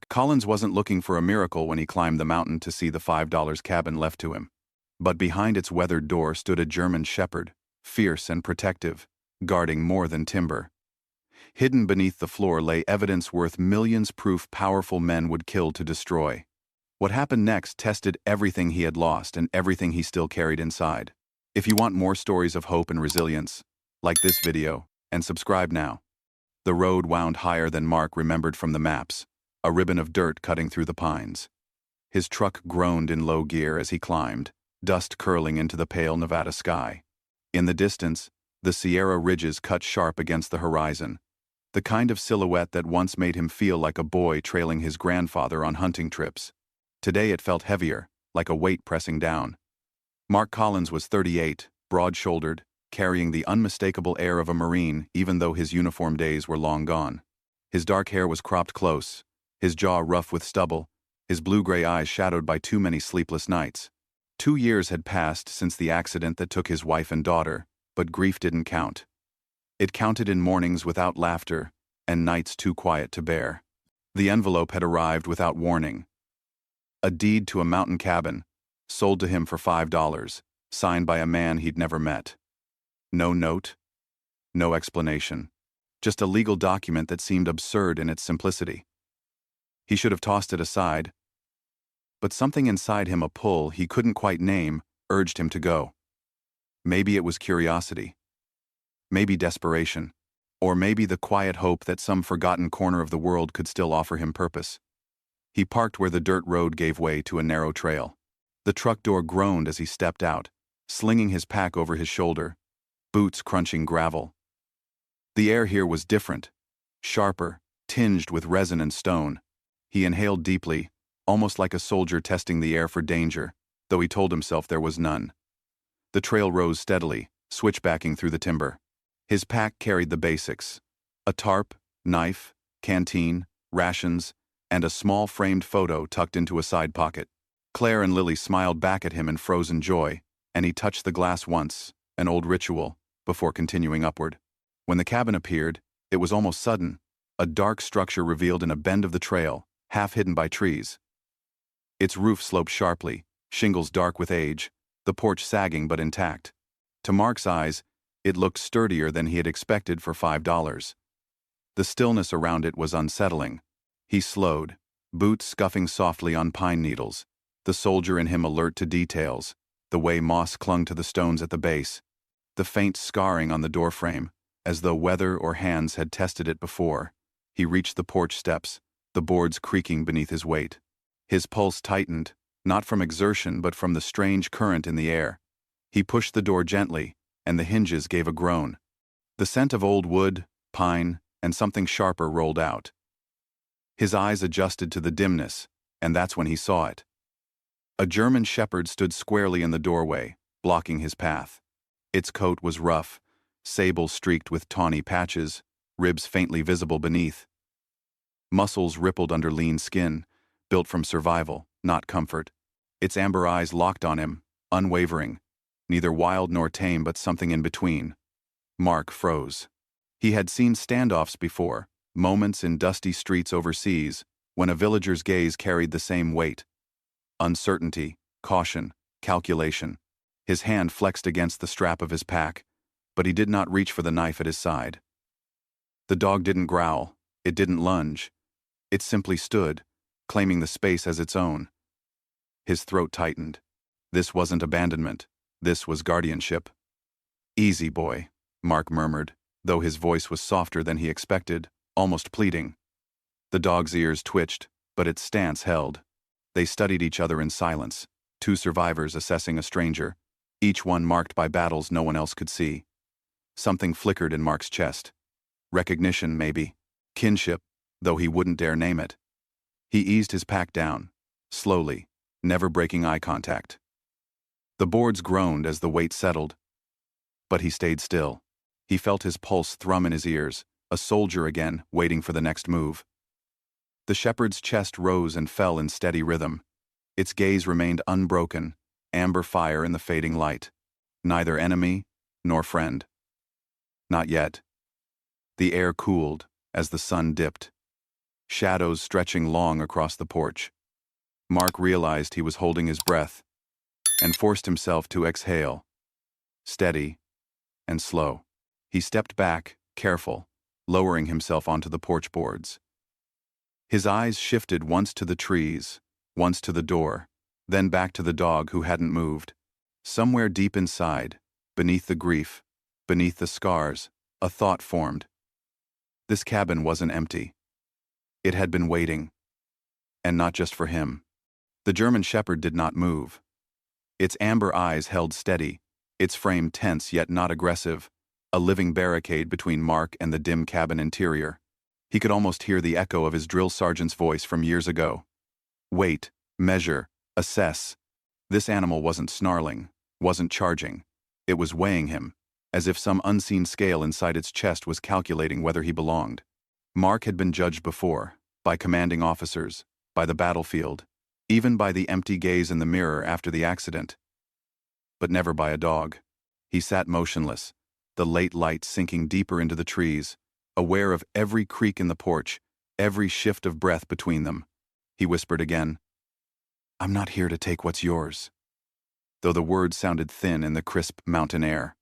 Collins wasn't looking for a miracle when he climbed the mountain to see the $5 cabin left to him. But behind its weathered door stood a German shepherd, fierce and protective, guarding more than timber. Hidden beneath the floor lay evidence worth millions, proof powerful men would kill to destroy. What happened next tested everything he had lost and everything he still carried inside. If you want more stories of hope and resilience, like this video, and subscribe now. The road wound higher than Mark remembered from the maps, a ribbon of dirt cutting through the pines. His truck groaned in low gear as he climbed, dust curling into the pale Nevada sky. In the distance, the Sierra ridges cut sharp against the horizon, the kind of silhouette that once made him feel like a boy trailing his grandfather on hunting trips. Today it felt heavier, like a weight pressing down. Mark Collins was 38, broad-shouldered, carrying the unmistakable air of a Marine even though his uniform days were long gone. His dark hair was cropped close, his jaw rough with stubble, his blue-gray eyes shadowed by too many sleepless nights. 2 years had passed since the accident that took his wife and daughter, but grief didn't count. It counted in mornings without laughter and nights too quiet to bear. The envelope had arrived without warning. A deed to a mountain cabin, sold to him for $5, signed by a man he'd never met. No note, no explanation, just a legal document that seemed absurd in its simplicity. He should have tossed it aside, but something inside him, a pull he couldn't quite name, urged him to go. Maybe it was curiosity, maybe desperation, or maybe the quiet hope that some forgotten corner of the world could still offer him purpose. He parked where the dirt road gave way to a narrow trail. The truck door groaned as he stepped out, slinging his pack over his shoulder, boots crunching gravel. The air here was different, sharper, tinged with resin and stone. He inhaled deeply, almost like a soldier testing the air for danger, though he told himself there was none. The trail rose steadily, switchbacking through the timber. His pack carried the basics: a tarp, knife, canteen, rations, and a small framed photo tucked into a side pocket. Claire and Lily smiled back at him in frozen joy, and he touched the glass once, an old ritual, before continuing upward. When the cabin appeared, it was almost sudden, a dark structure revealed in a bend of the trail, half hidden by trees. Its roof sloped sharply, shingles dark with age, the porch sagging but intact. To Mark's eyes, it looked sturdier than he had expected for $5. The stillness around it was unsettling. He slowed, boots scuffing softly on pine needles, the soldier in him alert to details, the way moss clung to the stones at the base, the faint scarring on the doorframe, as though weather or hands had tested it before. He reached the porch steps, the boards creaking beneath his weight. His pulse tightened, not from exertion but from the strange current in the air. He pushed the door gently, and the hinges gave a groan. The scent of old wood, pine, and something sharper rolled out. His eyes adjusted to the dimness, and that's when he saw it. A German shepherd stood squarely in the doorway, blocking his path. Its coat was rough, sable streaked with tawny patches, ribs faintly visible beneath. Muscles rippled under lean skin, built from survival, not comfort. Its amber eyes locked on him, unwavering, neither wild nor tame but something in between. Mark froze. He had seen standoffs before, moments in dusty streets overseas, when a villager's gaze carried the same weight. Uncertainty, caution, calculation. His hand flexed against the strap of his pack, but he did not reach for the knife at his side. The dog didn't growl, it didn't lunge. It simply stood, claiming the space as its own. His throat tightened. This wasn't abandonment. This was guardianship. "Easy, boy," Mark murmured, though his voice was softer than he expected, almost pleading. The dog's ears twitched, but its stance held. They studied each other in silence, two survivors assessing a stranger, each one marked by battles no one else could see. Something flickered in Mark's chest. Recognition, maybe. Kinship, though he wouldn't dare name it. He eased his pack down, slowly, never breaking eye contact. The boards groaned as the weight settled, but he stayed still. He felt his pulse thrum in his ears, a soldier again, waiting for the next move. The shepherd's chest rose and fell in steady rhythm. Its gaze remained unbroken, amber fire in the fading light. Neither enemy nor friend. Not yet. The air cooled as the sun dipped. shadows stretching long across the porch. Mark realized he was holding his breath and forced himself to exhale, steady and slow. He stepped back, careful, lowering himself onto the porch boards. His eyes shifted once to the trees, once to the door, then back to the dog who hadn't moved. Somewhere deep inside, beneath the grief, beneath the scars, a thought formed. This cabin wasn't empty. It had been waiting. And not just for him. The German Shepherd did not move. Its amber eyes held steady, its frame tense yet not aggressive, a living barricade between Mark and the dim cabin interior. He could almost hear the echo of his drill sergeant's voice from years ago. Wait, measure, assess. This animal wasn't snarling, wasn't charging. It was weighing him, as if some unseen scale inside its chest was calculating whether he belonged. Mark had been judged before, by commanding officers, by the battlefield, even by the empty gaze in the mirror after the accident. But never by a dog. He sat motionless, the late light sinking deeper into the trees, aware of every creak in the porch, every shift of breath between them. He whispered again, "I'm not here to take what's yours." Though the words sounded thin in the crisp mountain air.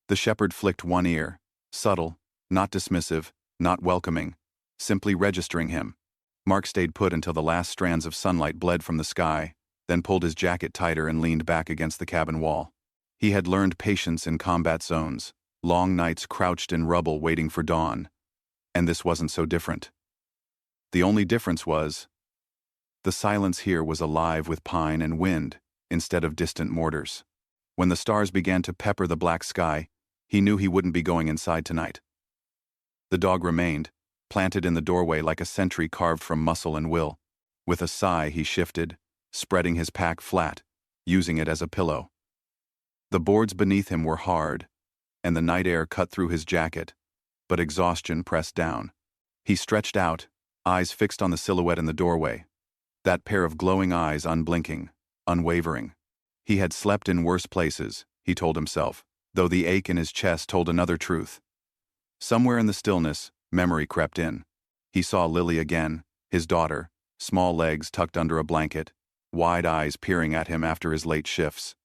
The shepherd flicked one ear, subtle, not dismissive, not welcoming, simply registering him. Mark stayed put until the last strands of sunlight bled from the sky, then pulled his jacket tighter and leaned back against the cabin wall. He had learned patience in combat zones, long nights crouched in rubble waiting for dawn. And this wasn't so different. The only difference was, the silence here was alive with pine and wind, instead of distant mortars. When the stars began to pepper the black sky, he knew he wouldn't be going inside tonight. The dog remained, planted in the doorway like a sentry carved from muscle and will. With a sigh, he shifted, spreading his pack flat, using it as a pillow. The boards beneath him were hard, and the night air cut through his jacket, but exhaustion pressed down. He stretched out, eyes fixed on the silhouette in the doorway. That pair of glowing eyes unblinking, unwavering. He had slept in worse places, he told himself, though the ache in his chest told another truth. Somewhere in the stillness, memory crept in. He saw Lily again, his daughter, small legs tucked under a blanket, wide eyes peering at him after his late shifts.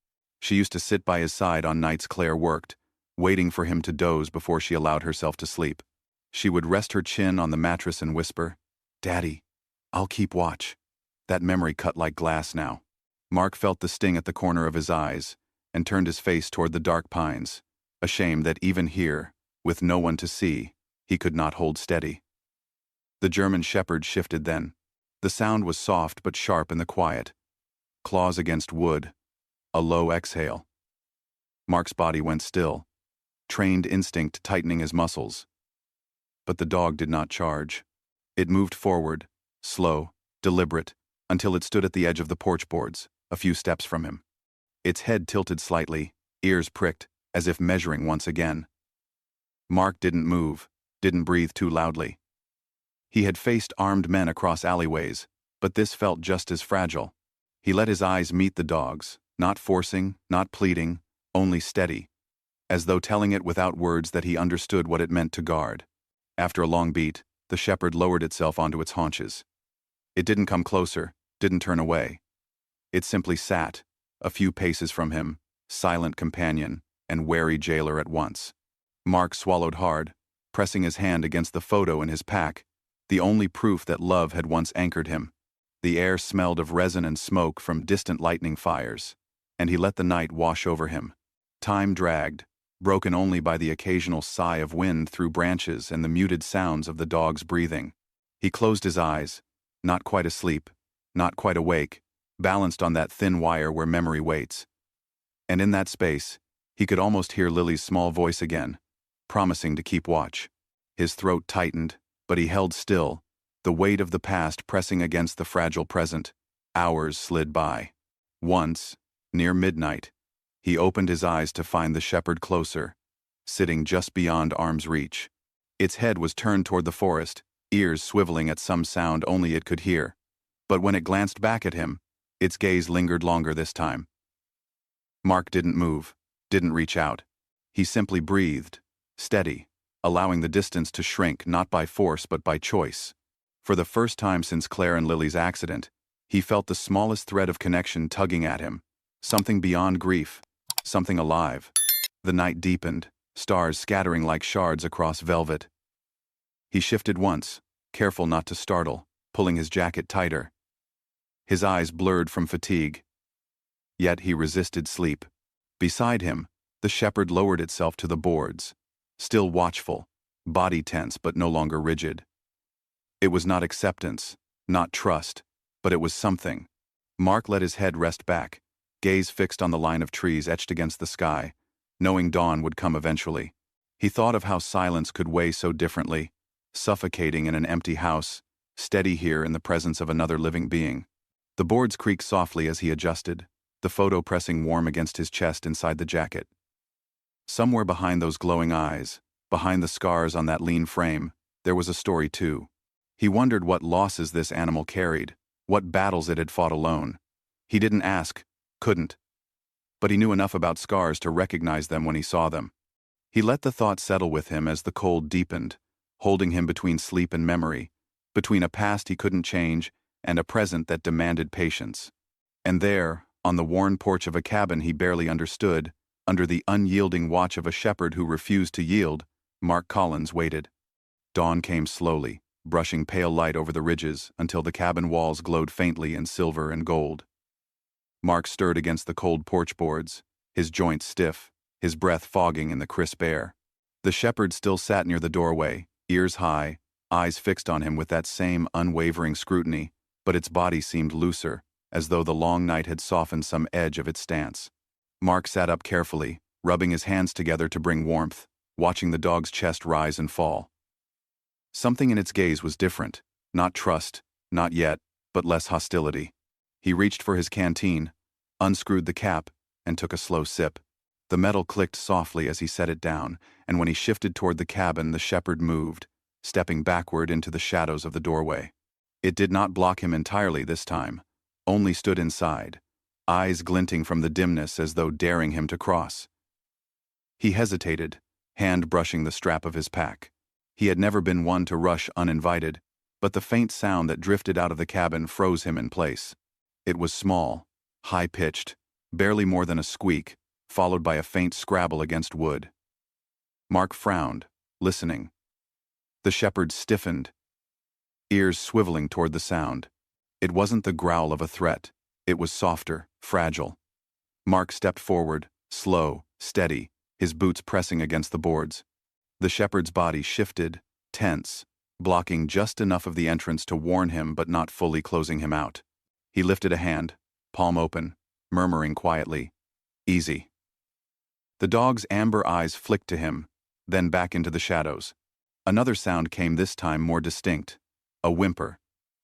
She used to sit by his side on nights Claire worked, waiting for him to doze before she allowed herself to sleep. She would rest her chin on the mattress and whisper, "Daddy, I'll keep watch." That memory cut like glass now. Mark felt the sting at the corner of his eyes and turned his face toward the dark pines, ashamed that even here, with no one to see, he could not hold steady. The German Shepherd shifted then. The sound was soft but sharp in the quiet. Claws against wood. A low exhale. Mark's body went still, trained instinct tightening his muscles. But the dog did not charge. It moved forward, slow, deliberate, until it stood at the edge of the porch boards, a few steps from him. Its head tilted slightly, ears pricked, as if measuring once again. Mark didn't move, didn't breathe too loudly. He had faced armed men across alleyways, but this felt just as fragile. He let his eyes meet the dog's, not forcing, not pleading, only steady, as though telling it without words that he understood what it meant to guard. After a long beat, the shepherd lowered itself onto its haunches. It didn't come closer, didn't turn away. It simply sat, a few paces from him, silent companion and wary jailer at once. Mark swallowed hard, pressing his hand against the photo in his pack, the only proof that love had once anchored him. The air smelled of resin and smoke from distant lightning fires, and he let the night wash over him. Time dragged, broken only by the occasional sigh of wind through branches and the muted sounds of the dog's breathing. He closed his eyes, not quite asleep, not quite awake, balanced on that thin wire where memory waits. And in that space, he could almost hear Lily's small voice again, promising to keep watch. His throat tightened, but he held still, the weight of the past pressing against the fragile present. Hours slid by. Once, near midnight, he opened his eyes to find the shepherd closer, sitting just beyond arm's reach. Its head was turned toward the forest, ears swiveling at some sound only it could hear. But when it glanced back at him, its gaze lingered longer this time. Mark didn't move, didn't reach out. He simply breathed, steady, allowing the distance to shrink not by force but by choice. For the first time since Claire and Lily's accident, he felt the smallest thread of connection tugging at him. Something beyond grief. Something alive. The night deepened, stars scattering like shards across velvet. He shifted once, careful not to startle, pulling his jacket tighter. His eyes blurred from fatigue. Yet he resisted sleep. Beside him, the shepherd lowered itself to the boards, still watchful, body tense but no longer rigid. It was not acceptance, not trust, but it was something. Mark let his head rest back, gaze fixed on the line of trees etched against the sky, knowing dawn would come eventually. He thought of how silence could weigh so differently, suffocating in an empty house, steady here in the presence of another living being. The boards creaked softly as he adjusted, the photo pressing warm against his chest inside the jacket. Somewhere behind those glowing eyes, behind the scars on that lean frame, there was a story too. He wondered what losses this animal carried, what battles it had fought alone. He didn't ask, couldn't. But he knew enough about scars to recognize them when he saw them. He let the thought settle with him as the cold deepened, holding him between sleep and memory, between a past he couldn't change and a present that demanded patience. And there, on the worn porch of a cabin he barely understood, under the unyielding watch of a shepherd who refused to yield, Mark Collins waited. Dawn came slowly, brushing pale light over the ridges until the cabin walls glowed faintly in silver and gold. Mark stirred against the cold porch boards, his joints stiff, his breath fogging in the crisp air. The shepherd still sat near the doorway, ears high, eyes fixed on him with that same unwavering scrutiny, but its body seemed looser, as though the long night had softened some edge of its stance. Mark sat up carefully, rubbing his hands together to bring warmth, watching the dog's chest rise and fall. Something in its gaze was different, not trust, not yet, but less hostility. He reached for his canteen, unscrewed the cap, and took a slow sip. The metal clicked softly as he set it down, and when he shifted toward the cabin, the shepherd moved, stepping backward into the shadows of the doorway. It did not block him entirely this time, only stood inside, eyes glinting from the dimness as though daring him to cross. He hesitated, hand brushing the strap of his pack. He had never been one to rush uninvited, but the faint sound that drifted out of the cabin froze him in place. It was small, high-pitched, barely more than a squeak, followed by a faint scrabble against wood. Mark frowned, listening. The shepherd stiffened, ears swiveling toward the sound. It wasn't the growl of a threat. It was softer, fragile. Mark stepped forward, slow, steady, his boots pressing against the boards. The shepherd's body shifted, tense, blocking just enough of the entrance to warn him but not fully closing him out. He lifted a hand, palm open, murmuring quietly, "Easy." The dog's amber eyes flicked to him, then back into the shadows. Another sound came this time more distinct, a whimper,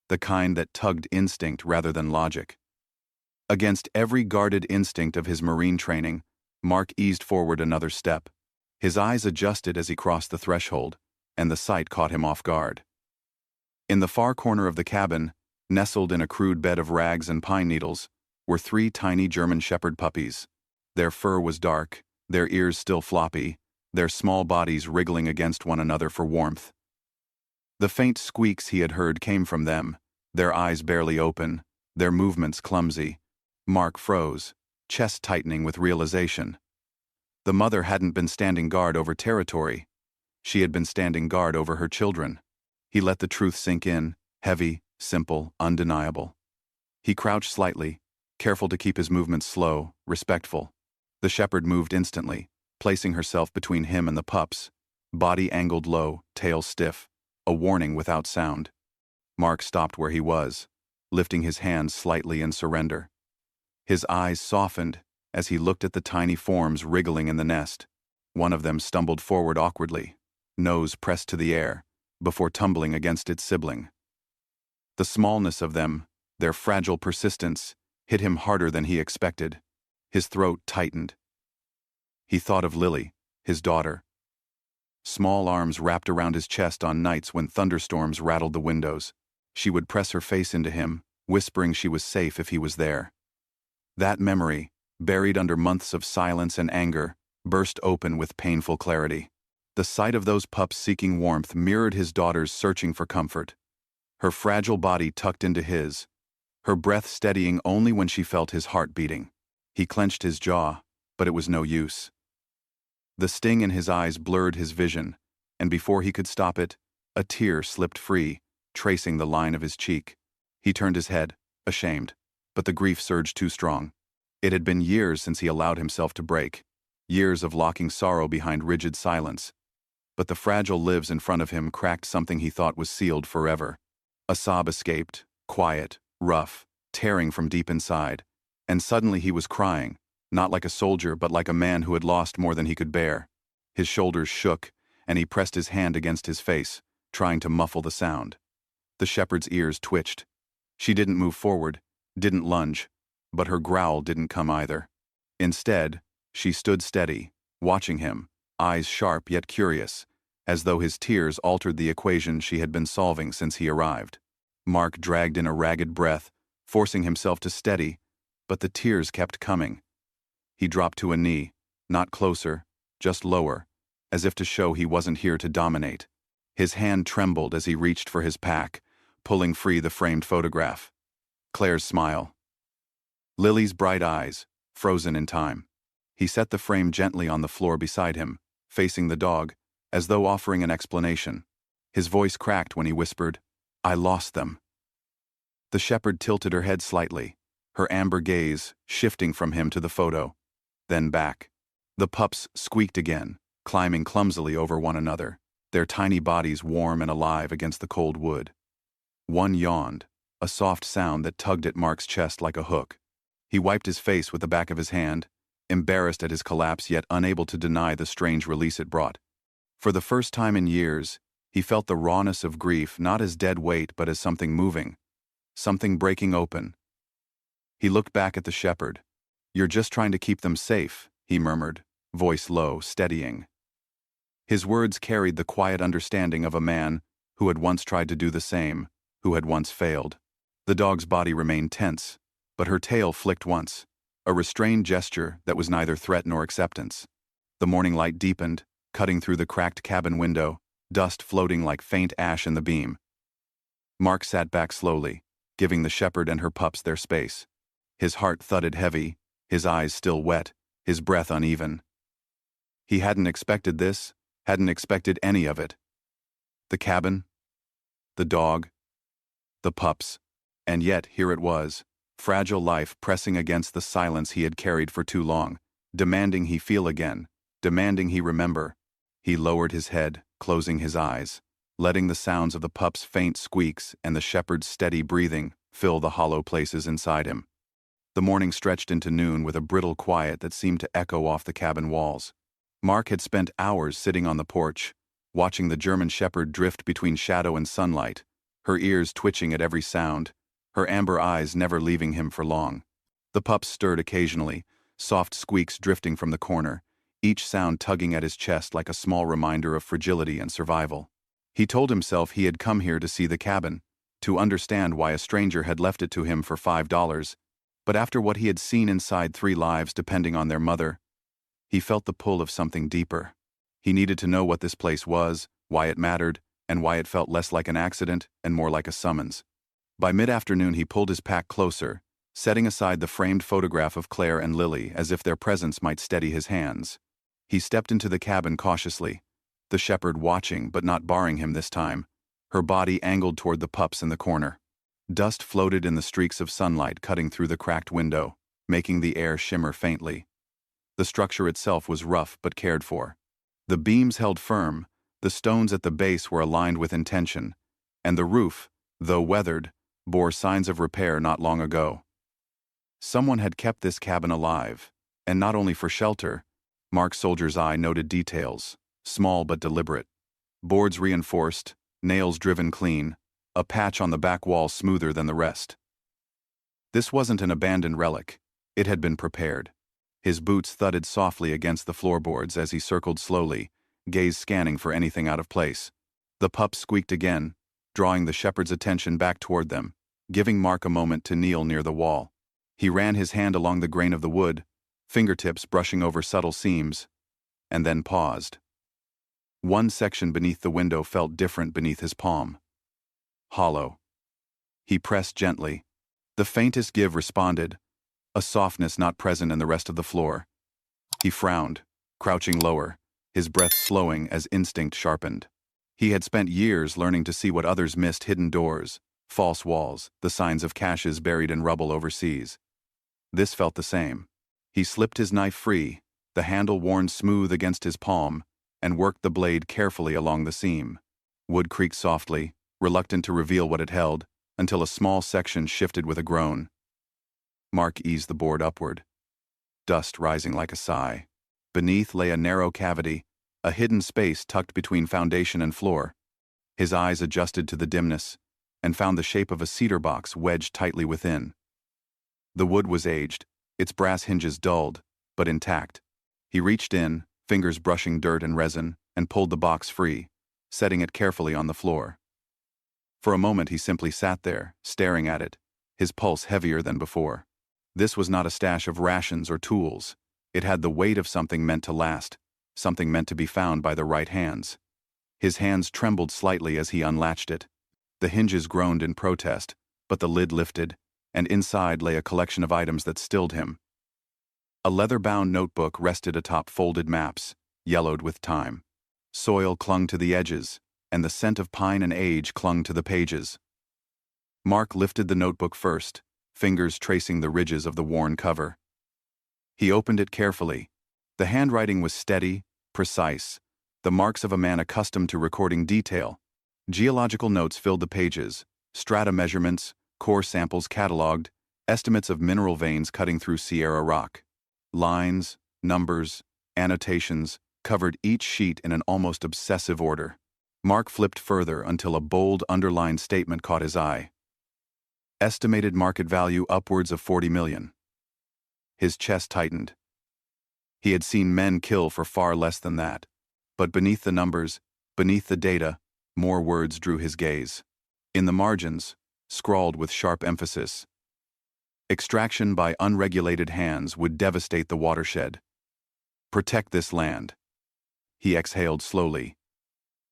the kind that tugged instinct rather than logic. Against every guarded instinct of his marine training, Mark eased forward another step. His eyes adjusted as he crossed the threshold, and the sight caught him off guard. In the far corner of the cabin, nestled in a crude bed of rags and pine needles, were 3 tiny German shepherd puppies. Their fur was dark, their ears still floppy, their small bodies wriggling against one another for warmth. The faint squeaks he had heard came from them, their eyes barely open, their movements clumsy. Mark froze, chest tightening with realization. The mother hadn't been standing guard over territory. She had been standing guard over her children. He let the truth sink in, heavy, simple, undeniable. He crouched slightly, careful to keep his movements slow, respectful. The shepherd moved instantly, placing herself between him and the pups, body angled low, tail stiff, a warning without sound. Mark stopped where he was, lifting his hands slightly in surrender. His eyes softened as he looked at the tiny forms wriggling in the nest. One of them stumbled forward awkwardly, nose pressed to the air, before tumbling against its sibling. The smallness of them, their fragile persistence, hit him harder than he expected. His throat tightened. He thought of Lily, his daughter. Small arms wrapped around his chest on nights when thunderstorms rattled the windows. She would press her face into him, whispering she was safe if he was there. That memory, buried under months of silence and anger, burst open with painful clarity. The sight of those pups seeking warmth mirrored his daughter's searching for comfort. her fragile body tucked into his, her breath steadying only when she felt his heart beating. He clenched his jaw, but it was no use. The sting in his eyes blurred his vision, and before he could stop it, a tear slipped free, tracing the line of his cheek. He turned his head, ashamed, but the grief surged too strong. It had been years since he allowed himself to break, years of locking sorrow behind rigid silence. But the fragile lives in front of him cracked something he thought was sealed forever. A sob escaped, quiet, rough, tearing from deep inside, and suddenly he was crying, not like a soldier but like a man who had lost more than he could bear. His shoulders shook, and he pressed his hand against his face, trying to muffle the sound. The shepherd's ears twitched. She didn't move forward, didn't lunge, but her growl didn't come either. Instead, she stood steady, watching him, eyes sharp yet curious, as though his tears altered the equation she had been solving since he arrived. Mark dragged in a ragged breath, forcing himself to steady, but the tears kept coming. He dropped to a knee, not closer, just lower, as if to show he wasn't here to dominate. His hand trembled as he reached for his pack, pulling free the framed photograph. Claire's smile. Lily's bright eyes, frozen in time. He set the frame gently on the floor beside him, facing the dog, as though offering an explanation. His voice cracked when he whispered, "I lost them." The shepherd tilted her head slightly, her amber gaze shifting from him to the photo, then back. The pups squeaked again, climbing clumsily over one another, their tiny bodies warm and alive against the cold wood. One yawned, a soft sound that tugged at Mark's chest like a hook. He wiped his face with the back of his hand, embarrassed at his collapse yet unable to deny the strange release it brought. For the first time in years, he felt the rawness of grief not as dead weight but as something moving, something breaking open. He looked back at the shepherd. "You're just trying to keep them safe," he murmured, voice low, steadying. His words carried the quiet understanding of a man who had once tried to do the same, who had once failed. The dog's body remained tense, but her tail flicked once, a restrained gesture that was neither threat nor acceptance. The morning light deepened, cutting through the cracked cabin window, dust floating like faint ash in the beam. Mark sat back slowly, giving the shepherd and her pups their space. His heart thudded heavy, his eyes still wet, his breath uneven. He hadn't expected this, hadn't expected any of it. The cabin, the dog, the pups, and yet here it was, fragile life pressing against the silence he had carried for too long, demanding he feel again, demanding he remember. He lowered his head, closing his eyes, letting the sounds of the pup's faint squeaks and the shepherd's steady breathing fill the hollow places inside him. The morning stretched into noon with a brittle quiet that seemed to echo off the cabin walls. Mark had spent hours sitting on the porch, watching the German shepherd drift between shadow and sunlight, her ears twitching at every sound, her amber eyes never leaving him for long. The pups stirred occasionally, soft squeaks drifting from the corner, each sound tugging at his chest like a small reminder of fragility and survival. He told himself he had come here to see the cabin, to understand why a stranger had left it to him for $5, but after what he had seen inside 3 lives depending on their mother, he felt the pull of something deeper. He needed to know what this place was, why it mattered, and why it felt less like an accident and more like a summons. By mid-afternoon he pulled his pack closer, setting aside the framed photograph of Claire and Lily as if their presence might steady his hands. He stepped into the cabin cautiously, the shepherd watching but not barring him this time, her body angled toward the pups in the corner. Dust floated in the streaks of sunlight cutting through the cracked window, making the air shimmer faintly. The structure itself was rough but cared for. The beams held firm, the stones at the base were aligned with intention, and the roof, though weathered, bore signs of repair not long ago. Someone had kept this cabin alive, and not only for shelter. Mark's soldier's eye noted details, small but deliberate. Boards reinforced, nails driven clean, a patch on the back wall smoother than the rest. This wasn't an abandoned relic. It had been prepared. His boots thudded softly against the floorboards as he circled slowly, gaze scanning for anything out of place. The pups squeaked again, drawing the shepherd's attention back toward them, giving Mark a moment to kneel near the wall. He ran his hand along the grain of the wood, fingertips brushing over subtle seams, and then paused. One section beneath the window felt different beneath his palm. Hollow, He pressed gently. The faintest give responded, a softness not present in the rest of the floor. He frowned, crouching lower, his breath slowing as instinct sharpened. He had spent years learning to see what others missed: hidden doors, false walls, the signs of caches buried in rubble overseas. This felt the same. He slipped his knife free, the handle worn smooth against his palm, and worked the blade carefully along the seam. Wood creaked softly, reluctant to reveal what it held, until a small section shifted with a groan. Mark eased the board upward, dust rising like a sigh. Beneath lay a narrow cavity, a hidden space tucked between foundation and floor. His eyes adjusted to the dimness, and found the shape of a cedar box wedged tightly within. The wood was aged, its brass hinges dulled, but intact. He reached in, fingers brushing dirt and resin, and pulled the box free, setting it carefully on the floor. For a moment he simply sat there, staring at it, his pulse heavier than before. This was not a stash of rations or tools. It had the weight of something meant to last, something meant to be found by the right hands. His hands trembled slightly as he unlatched it. The hinges groaned in protest, but the lid lifted, and inside lay a collection of items that stilled him. A leather-bound notebook rested atop folded maps, yellowed with time. Soil clung to the edges, and the scent of pine and age clung to the pages. Mark lifted the notebook first, fingers tracing the ridges of the worn cover. He opened it carefully. The handwriting was steady, precise, the marks of a man accustomed to recording detail. Geological notes filled the pages, strata measurements, core samples catalogued, estimates of mineral veins cutting through Sierra rock. Lines, numbers, annotations covered each sheet in an almost obsessive order. Mark flipped further until a bold underlined statement caught his eye. Estimated market value upwards of 40 million. His chest tightened. He had seen men kill for far less than that. But beneath the numbers, beneath the data, more words drew his gaze. In the margins, scrawled with sharp emphasis, extraction by unregulated hands would devastate the watershed. Protect this land. He exhaled slowly,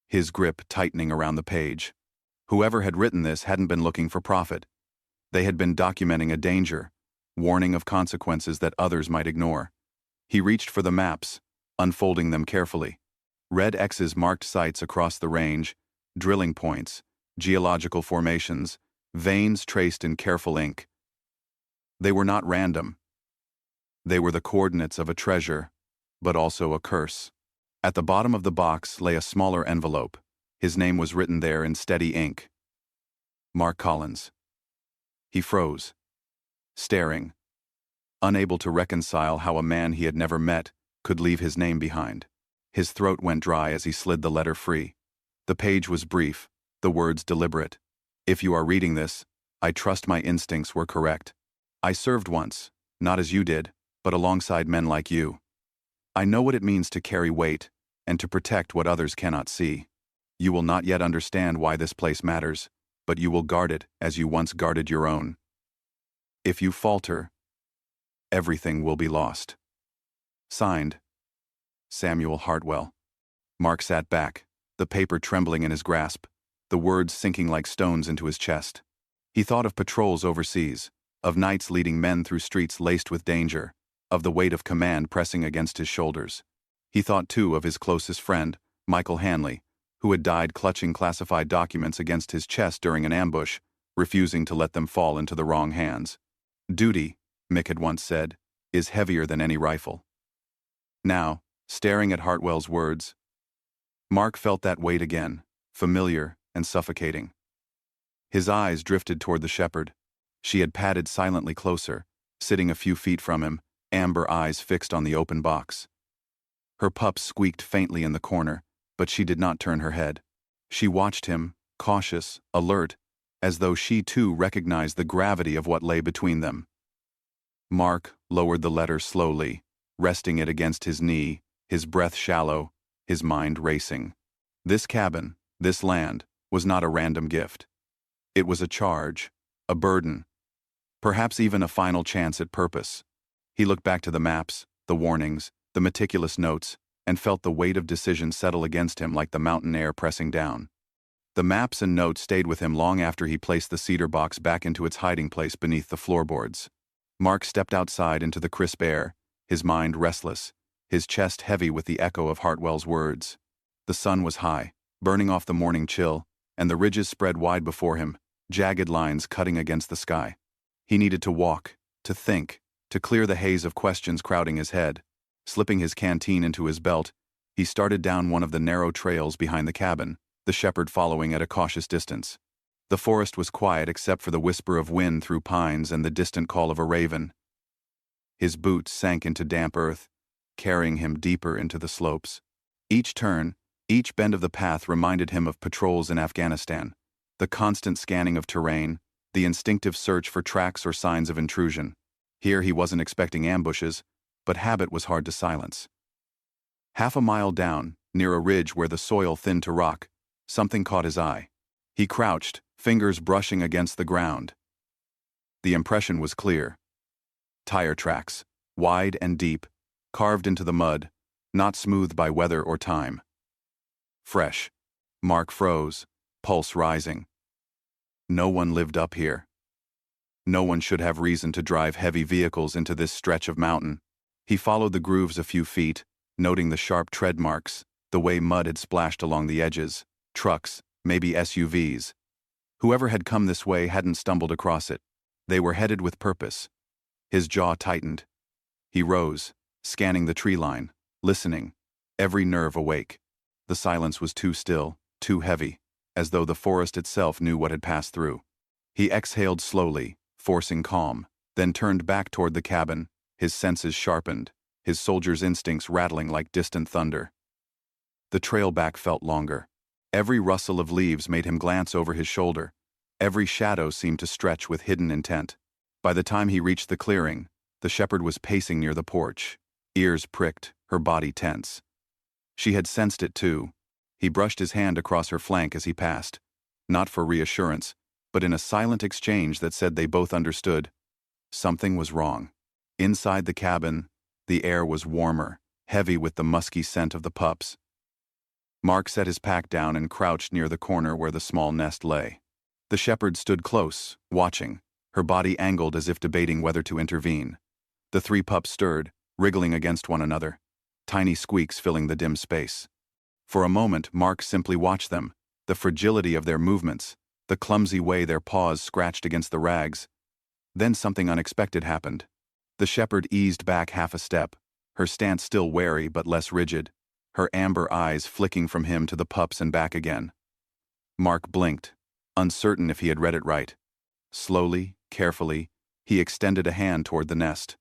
his grip tightening around the page. Whoever had written this hadn't been looking for profit. They had been documenting a danger, warning of consequences that others might ignore. He reached for the maps, unfolding them carefully. Red X's marked sites across the range, drilling points, geological formations, veins traced in careful ink. They were not random. They were the coordinates of a treasure, but also a curse. At the bottom of the box lay a smaller envelope. His name was written there in steady ink. Mark Collins. He froze, staring, unable to reconcile how a man he had never met could leave his name behind. His throat went dry as he slid the letter free. The page was brief, the words deliberate. If you are reading this, I trust my instincts were correct. I served once, not as you did, but alongside men like you. I know what it means to carry weight and to protect what others cannot see. You will not yet understand why this place matters, but you will guard it as you once guarded your own. If you falter, everything will be lost. Signed, Samuel Hartwell. Mark sat back, the paper trembling in his grasp, the words sinking like stones into his chest. He thought of patrols overseas, of nights leading men through streets laced with danger, of the weight of command pressing against his shoulders. He thought too of his closest friend, Michael Hanley, who had died clutching classified documents against his chest during an ambush, refusing to let them fall into the wrong hands. Duty, Mick had once said, is heavier than any rifle. Now, staring at Hartwell's words, Mark felt that weight again, familiar and suffocating. His eyes drifted toward the shepherd. She had padded silently closer, sitting a few feet from him, amber eyes fixed on the open box. Her pup squeaked faintly in the corner, but she did not turn her head. She watched him, cautious, alert, as though she too recognized the gravity of what lay between them. Mark lowered the letter slowly, resting it against his knee, his breath shallow, his mind racing. This cabin, this land, was not a random gift. It was a charge, a burden, perhaps even a final chance at purpose. He looked back to the maps, the warnings, the meticulous notes, and felt the weight of decision settle against him like the mountain air pressing down. The maps and notes stayed with him long after he placed the cedar box back into its hiding place beneath the floorboards. Mark stepped outside into the crisp air, his mind restless, his chest heavy with the echo of Hartwell's words. The sun was high, burning off the morning chill, and the ridges spread wide before him, jagged lines cutting against the sky. He needed to walk, to think, to clear the haze of questions crowding his head. Slipping his canteen into his belt, he started down one of the narrow trails behind the cabin, the shepherd following at a cautious distance. The forest was quiet except for the whisper of wind through pines and the distant call of a raven. His boots sank into damp earth, carrying him deeper into the slopes. Each turn, each bend of the path reminded him of patrols in Afghanistan, the constant scanning of terrain, the instinctive search for tracks or signs of intrusion. Here he wasn't expecting ambushes, but habit was hard to silence. Half a mile down, near a ridge where the soil thinned to rock, something caught his eye. He crouched, fingers brushing against the ground. The impression was clear. Tire tracks, wide and deep, carved into the mud, not smoothed by weather or time. Fresh. Mark froze, pulse rising. No one lived up here. No one should have reason to drive heavy vehicles into this stretch of mountain. He followed the grooves a few feet, noting the sharp tread marks, the way mud had splashed along the edges. Trucks, maybe SUVs. Whoever had come this way hadn't stumbled across it. They were headed with purpose. His jaw tightened. He rose, scanning the tree line, listening, every nerve awake. The silence was too still, too heavy, as though the forest itself knew what had passed through. He exhaled slowly, forcing calm, then turned back toward the cabin, his senses sharpened, his soldier's instincts rattling like distant thunder. The trail back felt longer. Every rustle of leaves made him glance over his shoulder. Every shadow seemed to stretch with hidden intent. By the time he reached the clearing, the shepherd was pacing near the porch, ears pricked, her body tense. She had sensed it too. He brushed his hand across her flank as he passed, not for reassurance, but in a silent exchange that said they both understood. Something was wrong. Inside the cabin, the air was warmer, heavy with the musky scent of the pups. Mark set his pack down and crouched near the corner where the small nest lay. The shepherd stood close, watching, her body angled as if debating whether to intervene. The three pups stirred, wriggling against one another, tiny squeaks filling the dim space. For a moment, Mark simply watched them, the fragility of their movements, the clumsy way their paws scratched against the rags. Then something unexpected happened. The shepherd eased back half a step, her stance still wary but less rigid, her amber eyes flicking from him to the pups and back again. Mark blinked, uncertain if he had read it right. Slowly, carefully, he extended a hand toward the nest.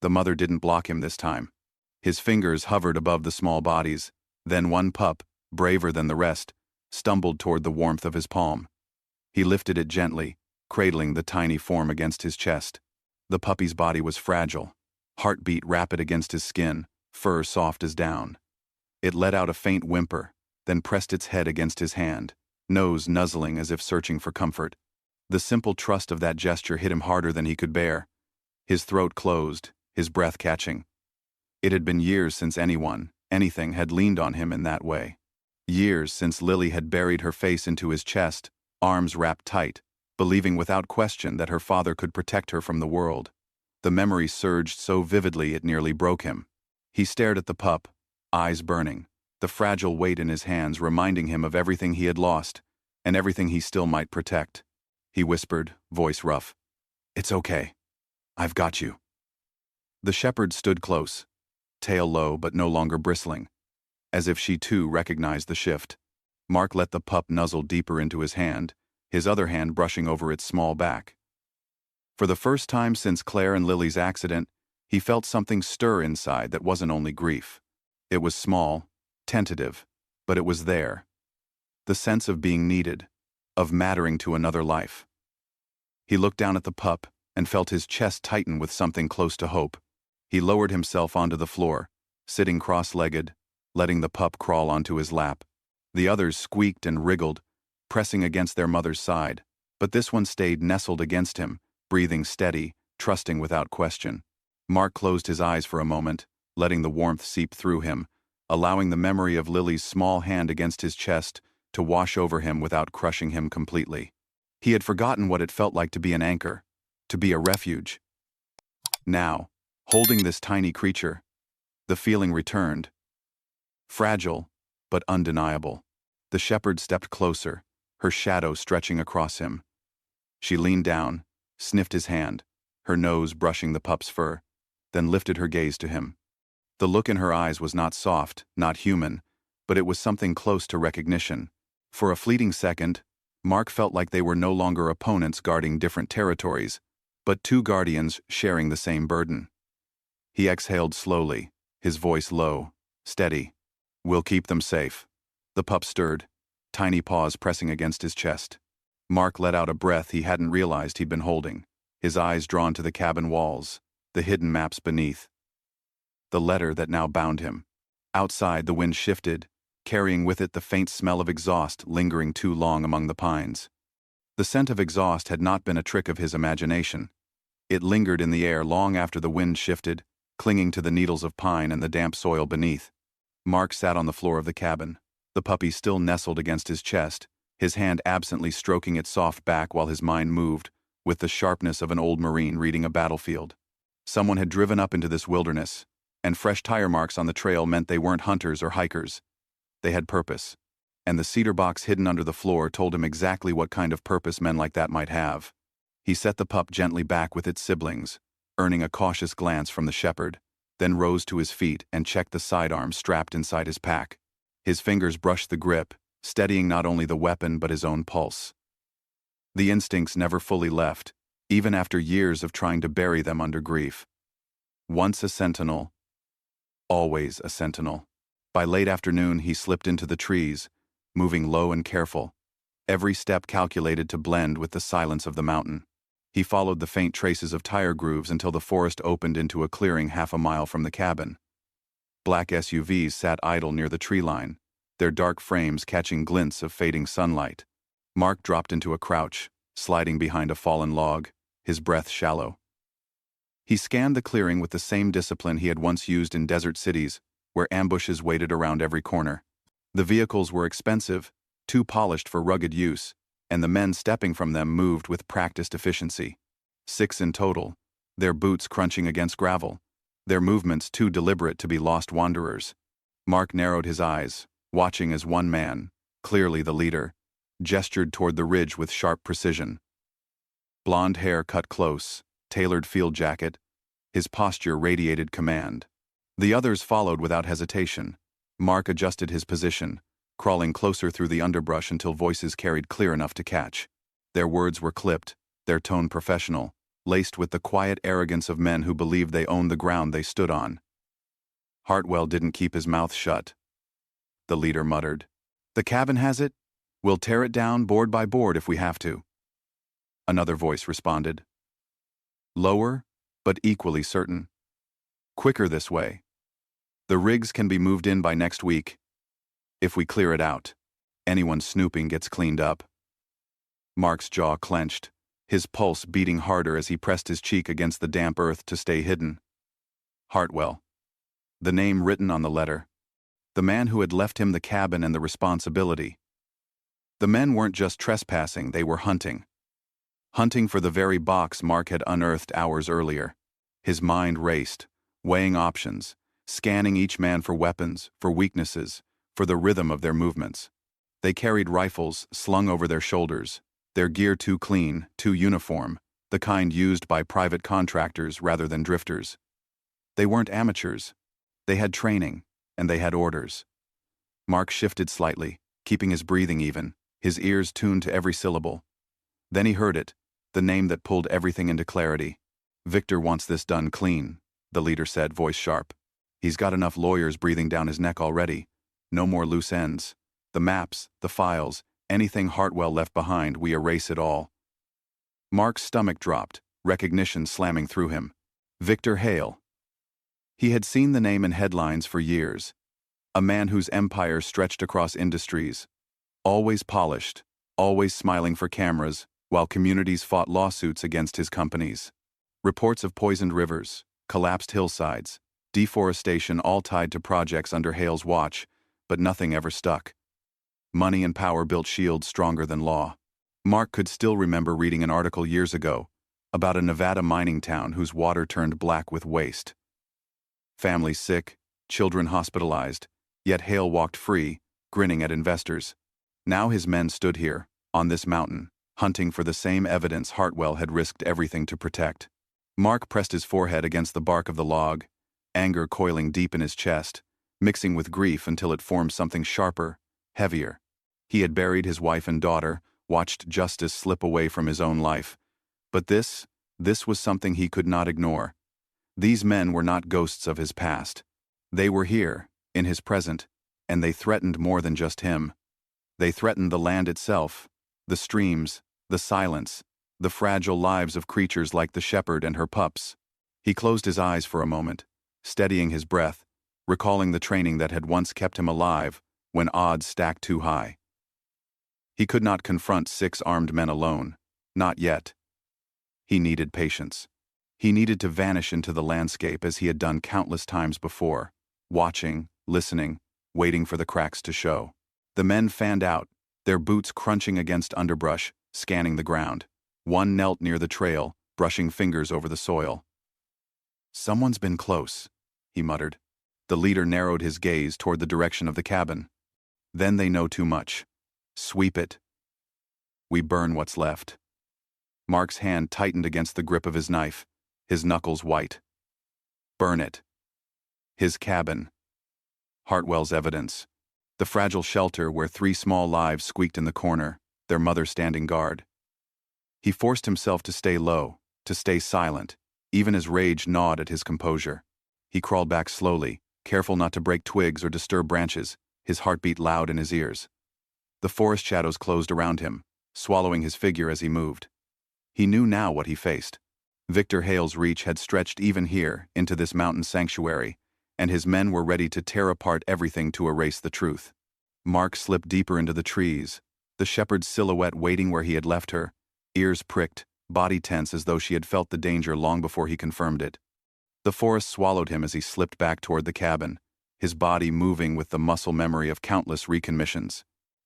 The mother didn't block him this time. His fingers hovered above the small bodies, then one pup, braver than the rest, stumbled toward the warmth of his palm. He lifted it gently, cradling the tiny form against his chest. The puppy's body was fragile, heartbeat rapid against his skin, fur soft as down. It let out a faint whimper, then pressed its head against his hand, nose nuzzling as if searching for comfort. The simple trust of that gesture hit him harder than he could bear. His throat closed, his breath catching. It had been years since anyone, anything had leaned on him in that way. Years since Lily had buried her face into his chest, arms wrapped tight, believing without question that her father could protect her from the world. The memory surged so vividly it nearly broke him. He stared at the pup, eyes burning, the fragile weight in his hands reminding him of everything he had lost, and everything he still might protect. He whispered, voice rough, "It's okay. I've got you." The shepherd stood close, tail low but no longer bristling, as if she too recognized the shift. Mark let the pup nuzzle deeper into his hand, his other hand brushing over its small back. For the first time since Claire and Lily's accident, he felt something stir inside that wasn't only grief. It was small, tentative, but it was there. The sense of being needed, of mattering to another life. He looked down at the pup and felt his chest tighten with something close to hope. He lowered himself onto the floor, sitting cross-legged, letting the pup crawl onto his lap. The others squeaked and wriggled, pressing against their mother's side, but this one stayed nestled against him, breathing steady, trusting without question. Mark closed his eyes for a moment, letting the warmth seep through him, allowing the memory of Lily's small hand against his chest to wash over him without crushing him completely. He had forgotten what it felt like to be an anchor, to be a refuge. Now, holding this tiny creature, the feeling returned. Fragile, but undeniable. The shepherd stepped closer, her shadow stretching across him. She leaned down, sniffed his hand, her nose brushing the pup's fur, then lifted her gaze to him. The look in her eyes was not soft, not human, but it was something close to recognition. For a fleeting second, Mark felt like they were no longer opponents guarding different territories, but two guardians sharing the same burden. He exhaled slowly, his voice low, steady. "We'll keep them safe." The pup stirred, tiny paws pressing against his chest. Mark let out a breath he hadn't realized he'd been holding, his eyes drawn to the cabin walls, the hidden maps beneath. The letter that now bound him. Outside, the wind shifted, carrying with it the faint smell of exhaust lingering too long among the pines. The scent of exhaust had not been a trick of his imagination. It lingered in the air long after the wind shifted, clinging to the needles of pine and the damp soil beneath. Mark sat on the floor of the cabin, the puppy still nestled against his chest, his hand absently stroking its soft back while his mind moved, with the sharpness of an old Marine reading a battlefield. Someone had driven up into this wilderness, and fresh tire marks on the trail meant they weren't hunters or hikers. They had purpose, and the cedar box hidden under the floor told him exactly what kind of purpose men like that might have. He set the pup gently back with its siblings, earning a cautious glance from the shepherd, then rose to his feet and checked the sidearm strapped inside his pack. His fingers brushed the grip, steadying not only the weapon but his own pulse. The instincts never fully left, even after years of trying to bury them under grief. Once a sentinel, always a sentinel. By late afternoon, he slipped into the trees, moving low and careful, every step calculated to blend with the silence of the mountain. He followed the faint traces of tire grooves until the forest opened into a clearing half a mile from the cabin. Black SUVs sat idle near the tree line, their dark frames catching glints of fading sunlight. Mark dropped into a crouch, sliding behind a fallen log, his breath shallow. He scanned the clearing with the same discipline he had once used in desert cities, where ambushes waited around every corner. The vehicles were expensive, too polished for rugged use, and the men stepping from them moved with practiced efficiency. 6 in total, their boots crunching against gravel, their movements too deliberate to be lost wanderers. Mark narrowed his eyes, watching as one man, clearly the leader, gestured toward the ridge with sharp precision. Blonde hair cut close, tailored field jacket, his posture radiated command. The others followed without hesitation. Mark adjusted his position, crawling closer through the underbrush until voices carried clear enough to catch. Their words were clipped, their tone professional, laced with the quiet arrogance of men who believed they owned the ground they stood on. Hartwell didn't keep his mouth shut. The leader muttered, "The cabin has it? We'll tear it down board by board if we have to." Another voice responded. Lower, but equally certain. "Quicker this way. The rigs can be moved in by next week. If we clear it out, anyone snooping gets cleaned up." Mark's jaw clenched, his pulse beating harder as he pressed his cheek against the damp earth to stay hidden. Hartwell. The name written on the letter. The man who had left him the cabin and the responsibility. The men weren't just trespassing, they were hunting. Hunting for the very box Mark had unearthed hours earlier. His mind raced, weighing options, scanning each man for weapons, for weaknesses, for the rhythm of their movements. They carried rifles slung over their shoulders, their gear too clean, too uniform, the kind used by private contractors rather than drifters. They weren't amateurs. They had training, and they had orders. Mark shifted slightly, keeping his breathing even, his ears tuned to every syllable. Then he heard it, the name that pulled everything into clarity. "Victor wants this done clean," the leader said, voice sharp. "He's got enough lawyers breathing down his neck already. No more loose ends. The maps, the files, anything Hartwell left behind, we erase it all." Mark's stomach dropped, recognition slamming through him. Victor Hale. He had seen the name in headlines for years. A man whose empire stretched across industries. Always polished, always smiling for cameras, while communities fought lawsuits against his companies. Reports of poisoned rivers, collapsed hillsides, deforestation all tied to projects under Hale's watch, but nothing ever stuck. Money and power built shields stronger than law. Mark could still remember reading an article years ago about a Nevada mining town whose water turned black with waste. Families sick, children hospitalized, yet Hale walked free, grinning at investors. Now his men stood here, on this mountain, hunting for the same evidence Hartwell had risked everything to protect. Mark pressed his forehead against the bark of the log, anger coiling deep in his chest, mixing with grief until it formed something sharper, heavier. He had buried his wife and daughter, watched justice slip away from his own life. But this was something he could not ignore. These men were not ghosts of his past. They were here, in his present, and they threatened more than just him. They threatened the land itself, the streams, the silence, the fragile lives of creatures like the shepherd and her pups. He closed his eyes for a moment, steadying his breath, recalling the training that had once kept him alive when odds stacked too high. He could not confront 6 armed men alone, not yet. He needed patience. He needed to vanish into the landscape as he had done countless times before, watching, listening, waiting for the cracks to show. The men fanned out, their boots crunching against underbrush, scanning the ground. One knelt near the trail, brushing fingers over the soil. "Someone's been close," he muttered. The leader narrowed his gaze toward the direction of the cabin. "Then they know too much. Sweep it. We burn what's left." Mark's hand tightened against the grip of his knife, his knuckles white. Burn it. His cabin. Hartwell's evidence. The fragile shelter where 3 small lives squeaked in the corner, their mother standing guard. He forced himself to stay low, to stay silent, even as rage gnawed at his composure. He crawled back slowly, careful not to break twigs or disturb branches, his heartbeat loud in his ears. The forest shadows closed around him, swallowing his figure as he moved. He knew now what he faced. Victor Hale's reach had stretched even here, into this mountain sanctuary, and his men were ready to tear apart everything to erase the truth. Mark slipped deeper into the trees, the shepherd's silhouette waiting where he had left her, ears pricked, body tense as though she had felt the danger long before he confirmed it. The forest swallowed him as he slipped back toward the cabin, his body moving with the muscle memory of countless recommissions.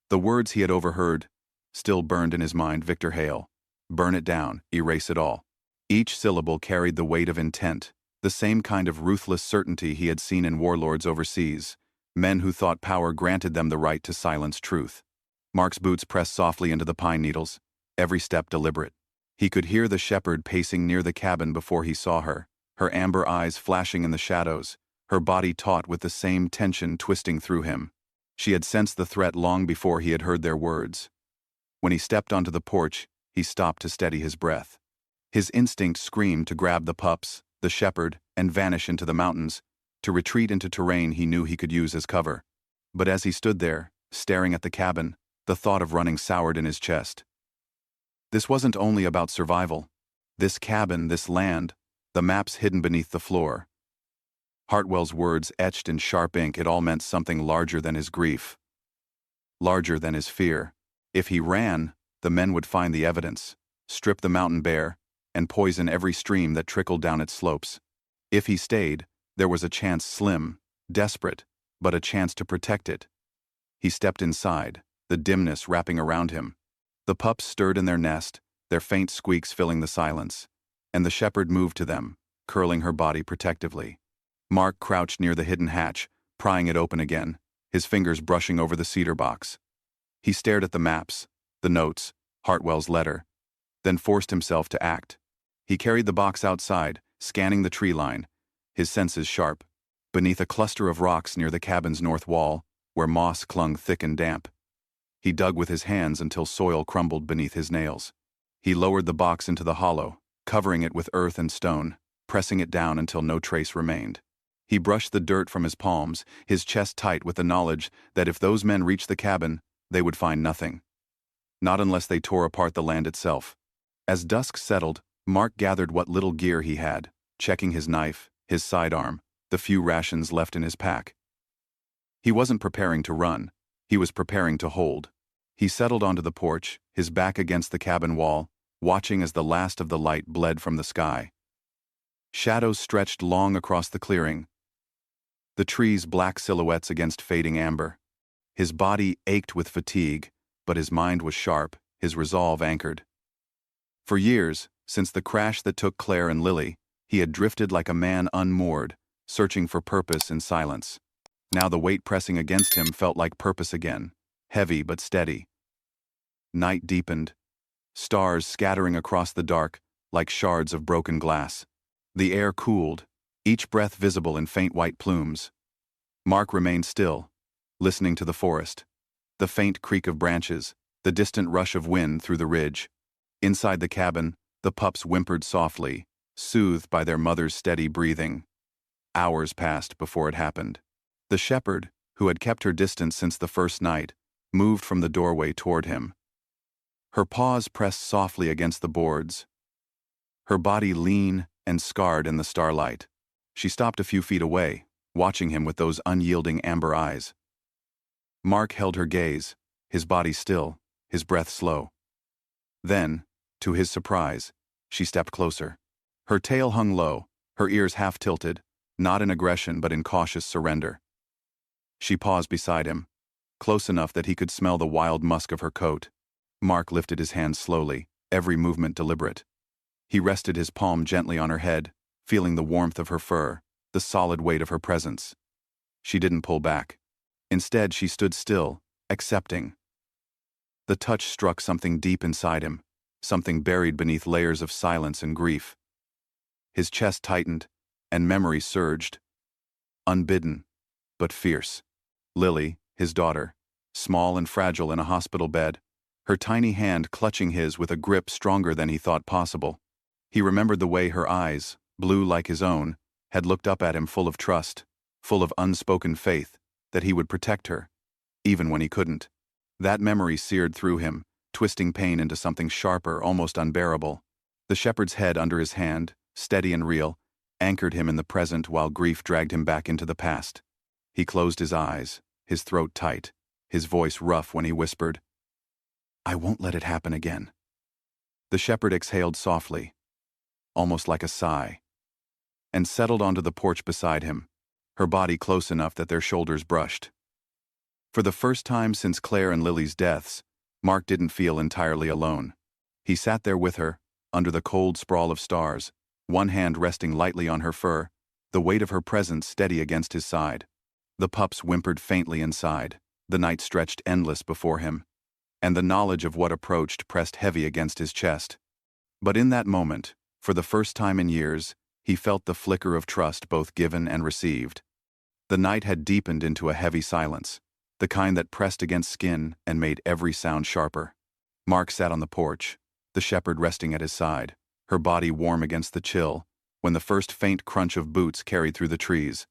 The words he had overheard still burned in his mind. Victor Hale. Burn it down, erase it all. Each syllable carried the weight of intent, the same kind of ruthless certainty he had seen in warlords overseas, men who thought power granted them the right to silence truth. Mark's boots pressed softly into the pine needles, every step deliberate. He could hear the shepherd pacing near the cabin before he saw her, her amber eyes flashing in the shadows, her body taut with the same tension twisting through him. She had sensed the threat long before he had heard their words. When he stepped onto the porch, he stopped to steady his breath. His instinct screamed to grab the pups, the shepherd, and vanish into the mountains, to retreat into terrain he knew he could use as cover. But as he stood there, staring at the cabin, the thought of running soured in his chest. This wasn't only about survival. This cabin, this land, the maps hidden beneath the floor. Hartwell's words etched in sharp ink, it all meant something larger than his grief. Larger than his fear. If he ran, the men would find the evidence, strip the mountain bare, and poison every stream that trickled down its slopes. If he stayed, there was a chance, slim, desperate, but a chance to protect it. He stepped inside, the dimness wrapping around him. The pups stirred in their nest, their faint squeaks filling the silence, and the shepherd moved to them, curling her body protectively. Mark crouched near the hidden hatch, prying it open again, his fingers brushing over the cedar box. He stared at the maps, the notes, Hartwell's letter, then forced himself to act. He carried the box outside, scanning the tree line, his senses sharp, beneath a cluster of rocks near the cabin's north wall, where moss clung thick and damp. He dug with his hands until soil crumbled beneath his nails. He lowered the box into the hollow, covering it with earth and stone, pressing it down until no trace remained. He brushed the dirt from his palms, his chest tight with the knowledge that if those men reached the cabin, they would find nothing. Not unless they tore apart the land itself. As dusk settled, Mark gathered what little gear he had, checking his knife, his sidearm, the few rations left in his pack. He wasn't preparing to run. He was preparing to hold. He settled onto the porch, his back against the cabin wall, watching as the last of the light bled from the sky. Shadows stretched long across the clearing, the trees black silhouettes against fading amber. His body ached with fatigue, but his mind was sharp, his resolve anchored. For years, since the crash that took Claire and Lily, he had drifted like a man unmoored, searching for purpose in silence. Now the weight pressing against him felt like purpose again, heavy but steady. Night deepened, stars scattering across the dark like shards of broken glass. The air cooled, each breath visible in faint white plumes. Mark remained still, listening to the forest. The faint creak of branches, the distant rush of wind through the ridge. Inside the cabin, the pups whimpered softly, soothed by their mother's steady breathing. Hours passed before it happened. The shepherd, who had kept her distance since the first night, moved from the doorway toward him. Her paws pressed softly against the boards, her body lean and scarred in the starlight. She stopped a few feet away, watching him with those unyielding amber eyes. Mark held her gaze, his body still, his breath slow. Then, to his surprise, she stepped closer. Her tail hung low, her ears half tilted, not in aggression but in cautious surrender. She paused beside him, close enough that he could smell the wild musk of her coat. Mark lifted his hand slowly, every movement deliberate. He rested his palm gently on her head, feeling the warmth of her fur, the solid weight of her presence. She didn't pull back. Instead, she stood still, accepting. The touch struck something deep inside him, something buried beneath layers of silence and grief. His chest tightened, and memory surged. Unbidden, but fierce. Lily, his daughter, small and fragile in a hospital bed, her tiny hand clutching his with a grip stronger than he thought possible. He remembered the way her eyes, blue like his own, had looked up at him full of trust, full of unspoken faith, that he would protect her, even when he couldn't. That memory seared through him, twisting pain into something sharper, almost unbearable. The shepherd's head under his hand, steady and real, anchored him in the present while grief dragged him back into the past. He closed his eyes, his throat tight, his voice rough when he whispered, "I won't let it happen again." The shepherd exhaled softly, almost like a sigh, and settled onto the porch beside him, her body close enough that their shoulders brushed. For the first time since Claire and Lily's deaths, Mark didn't feel entirely alone. He sat there with her, under the cold sprawl of stars, one hand resting lightly on her fur, the weight of her presence steady against his side. The pups whimpered faintly inside, the night stretched endless before him, and the knowledge of what approached pressed heavy against his chest. But in that moment, for the first time in years, he felt the flicker of trust both given and received. The night had deepened into a heavy silence, the kind that pressed against skin and made every sound sharper. Mark sat on the porch, the shepherd resting at his side, her body warm against the chill, when the first faint crunch of boots carried through the trees.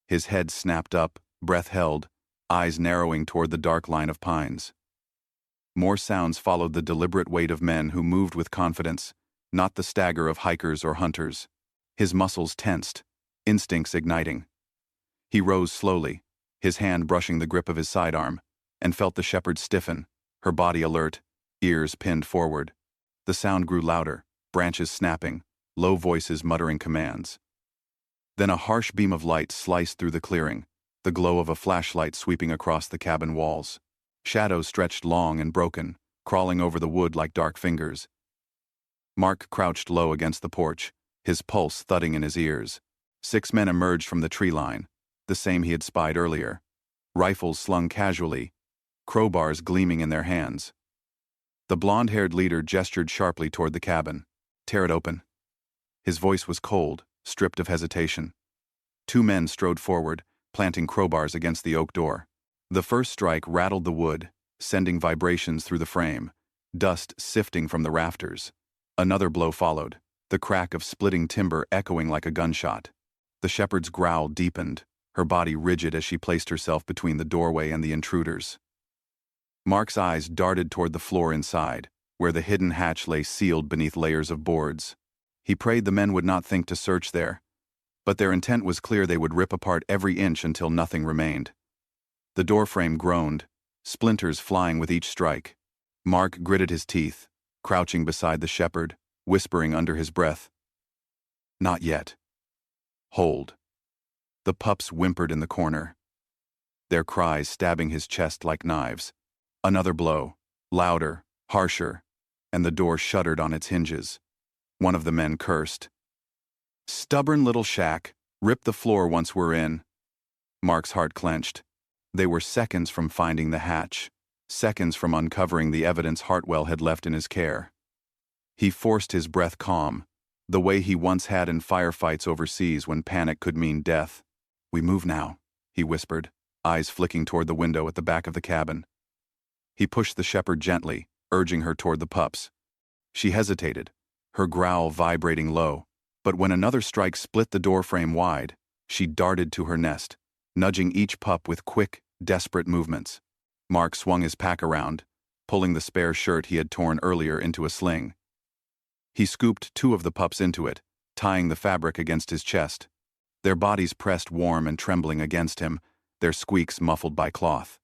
His head snapped up, breath held, eyes narrowing toward the dark line of pines. More sounds followed the deliberate weight of men who moved with confidence, not the stagger of hikers or hunters. His muscles tensed, instincts igniting. He rose slowly, his hand brushing the grip of his sidearm, and felt the shepherd stiffen, her body alert, ears pinned forward. The sound grew louder, branches snapping, low voices muttering commands. Then a harsh beam of light sliced through the clearing, the glow of a flashlight sweeping across the cabin walls. Shadows stretched long and broken, crawling over the wood like dark fingers. Mark crouched low against the porch, his pulse thudding in his ears. 6 men emerged from the tree line, the same he had spied earlier. Rifles slung casually, crowbars gleaming in their hands. The blonde-haired leader gestured sharply toward the cabin. "Tear it open." His voice was cold, stripped of hesitation. 2 men strode forward, planting crowbars against the oak door. The first strike rattled the wood, sending vibrations through the frame, dust sifting from the rafters. Another blow followed, the crack of splitting timber echoing like a gunshot. The shepherd's growl deepened, her body rigid as she placed herself between the doorway and the intruders. Mark's eyes darted toward the floor inside, where the hidden hatch lay sealed beneath layers of boards. He prayed the men would not think to search there, but their intent was clear. They would rip apart every inch until nothing remained. The doorframe groaned, splinters flying with each strike. Mark gritted his teeth, crouching beside the shepherd, whispering under his breath, "Not yet. Hold." The pups whimpered in the corner. their cries stabbing his chest like knives. Another blow, louder, harsher, and the door shuddered on its hinges. One of the men cursed. "Stubborn little shack, rip the floor once we're in." Mark's heart clenched. They were seconds from finding the hatch, seconds from uncovering the evidence Hartwell had left in his care. He forced his breath calm, the way he once had in firefights overseas when panic could mean death. "We move now," he whispered, eyes flicking toward the window at the back of the cabin. He pushed the shepherd gently, urging her toward the pups. She hesitated, her growl vibrating low, but when another strike split the doorframe wide, she darted to her nest, nudging each pup with quick, desperate movements. Mark swung his pack around, pulling the spare shirt he had torn earlier into a sling. He scooped 2 of the pups into it, tying the fabric against his chest. Their bodies pressed warm and trembling against him, their squeaks muffled by cloth.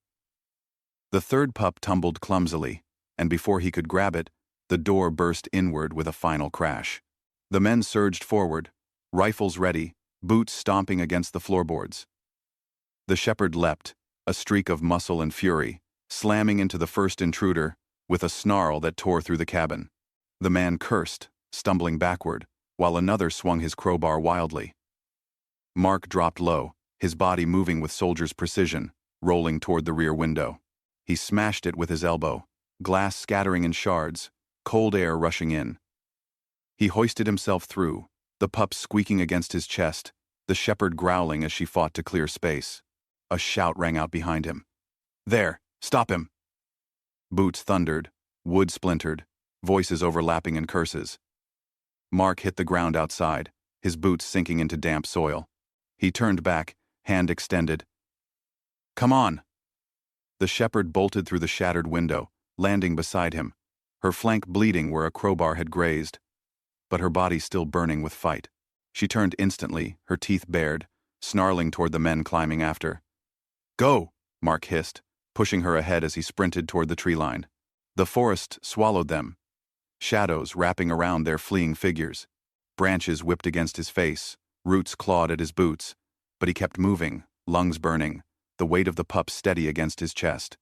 The 3rd pup tumbled clumsily, and before he could grab it, the door burst inward with a final crash. The men surged forward, rifles ready, boots stomping against the floorboards. The shepherd leapt, a streak of muscle and fury, slamming into the first intruder, with a snarl that tore through the cabin. The man cursed, stumbling backward, while another swung his crowbar wildly. Mark dropped low, his body moving with soldier's precision, rolling toward the rear window. He smashed it with his elbow, glass scattering in shards, cold air rushing in. He hoisted himself through, the pups squeaking against his chest, the shepherd growling as she fought to clear space. A shout rang out behind him. "There! Stop him!" Boots thundered, wood splintered, voices overlapping in curses. Mark hit the ground outside, his boots sinking into damp soil. He turned back, hand extended. "Come on!" The shepherd bolted through the shattered window, landing beside him, her flank bleeding where a crowbar had grazed, but her body still burning with fight. She turned instantly, her teeth bared, snarling toward the men climbing after. "Go!" Mark hissed, pushing her ahead as he sprinted toward the tree line. The forest swallowed them, shadows wrapping around their fleeing figures. Branches whipped against his face, roots clawed at his boots, but he kept moving, lungs burning, the weight of the pup steady against his chest.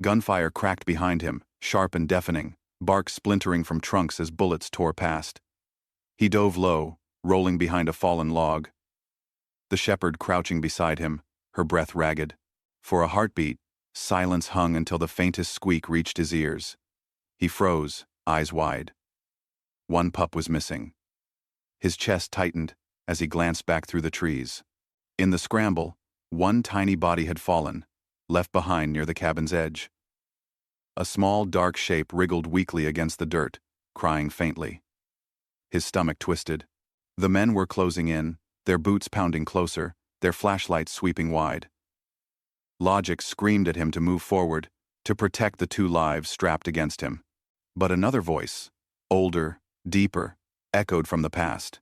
Gunfire cracked behind him, sharp and deafening, bark splintering from trunks as bullets tore past. He dove low, rolling behind a fallen log. The shepherd crouching beside him, her breath ragged. For a heartbeat, silence hung until the faintest squeak reached his ears. He froze, eyes wide. 1 pup was missing. His chest tightened as he glanced back through the trees. In the scramble, 1 tiny body had fallen, left behind near the cabin's edge. A small, dark shape wriggled weakly against the dirt, crying faintly. His stomach twisted. The men were closing in, their boots pounding closer, their flashlights sweeping wide. Logic screamed at him to move forward, to protect the 2 lives strapped against him. But another voice, older, deeper, echoed from the past.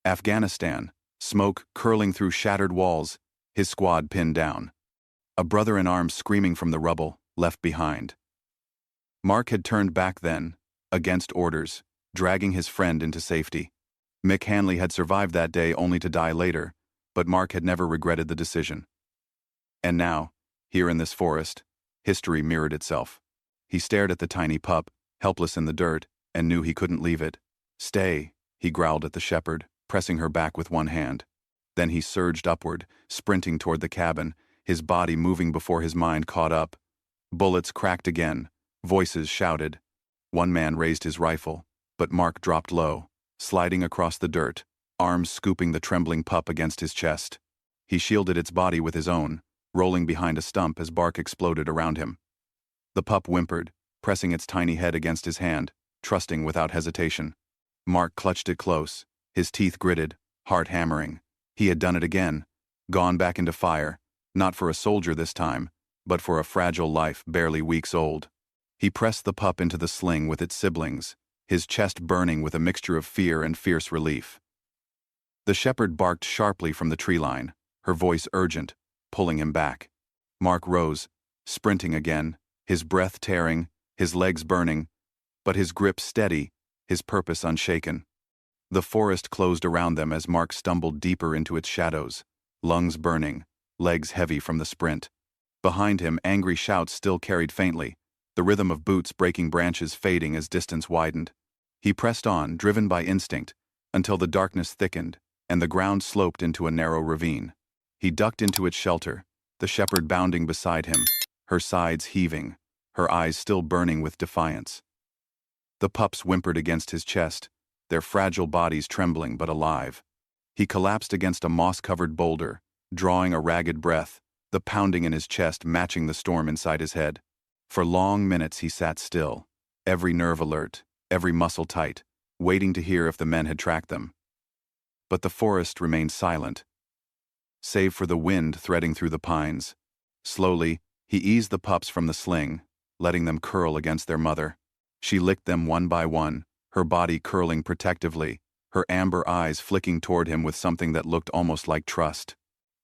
Afghanistan, smoke curling through shattered walls, his squad pinned down. A brother in arms screaming from the rubble, left behind. Mark had turned back then, against orders, dragging his friend into safety. Mick Hanley had survived that day only to die later, but Mark had never regretted the decision. And now, here in this forest, history mirrored itself. He stared at the tiny pup, helpless in the dirt, and knew he couldn't leave it. "Stay," he growled at the shepherd, pressing her back with one hand. Then he surged upward, sprinting toward the cabin, his body moving before his mind caught up. Bullets cracked again, voices shouted. One man raised his rifle, but Mark dropped low, sliding across the dirt, arms scooping the trembling pup against his chest. He shielded its body with his own, rolling behind a stump as bark exploded around him. The pup whimpered, pressing its tiny head against his hand, trusting without hesitation. Mark clutched it close, his teeth gritted, heart hammering. He had done it again, gone back into fire, not for a soldier this time, but for a fragile life barely weeks old. He pressed the pup into the sling with its siblings, his chest burning with a mixture of fear and fierce relief. The shepherd barked sharply from the tree line, her voice urgent, pulling him back. Mark rose, sprinting again, his breath tearing, his legs burning, but his grip steady, his purpose unshaken. The forest closed around them as Mark stumbled deeper into its shadows, lungs burning, legs heavy from the sprint. Behind him, angry shouts still carried faintly, the rhythm of boots breaking branches fading as distance widened. He pressed on, driven by instinct, until the darkness thickened, and the ground sloped into a narrow ravine. He ducked into its shelter, the shepherd bounding beside him, her sides heaving, her eyes still burning with defiance. The pups whimpered against his chest, their fragile bodies trembling but alive. He collapsed against a moss-covered boulder, drawing a ragged breath, the pounding in his chest matching the storm inside his head. For long minutes he sat still, every nerve alert, every muscle tight, waiting to hear if the men had tracked them. But the forest remained silent, save for the wind threading through the pines. Slowly, he eased the pups from the sling, letting them curl against their mother. She licked them one by one, her body curling protectively, her amber eyes flicking toward him with something that looked almost like trust.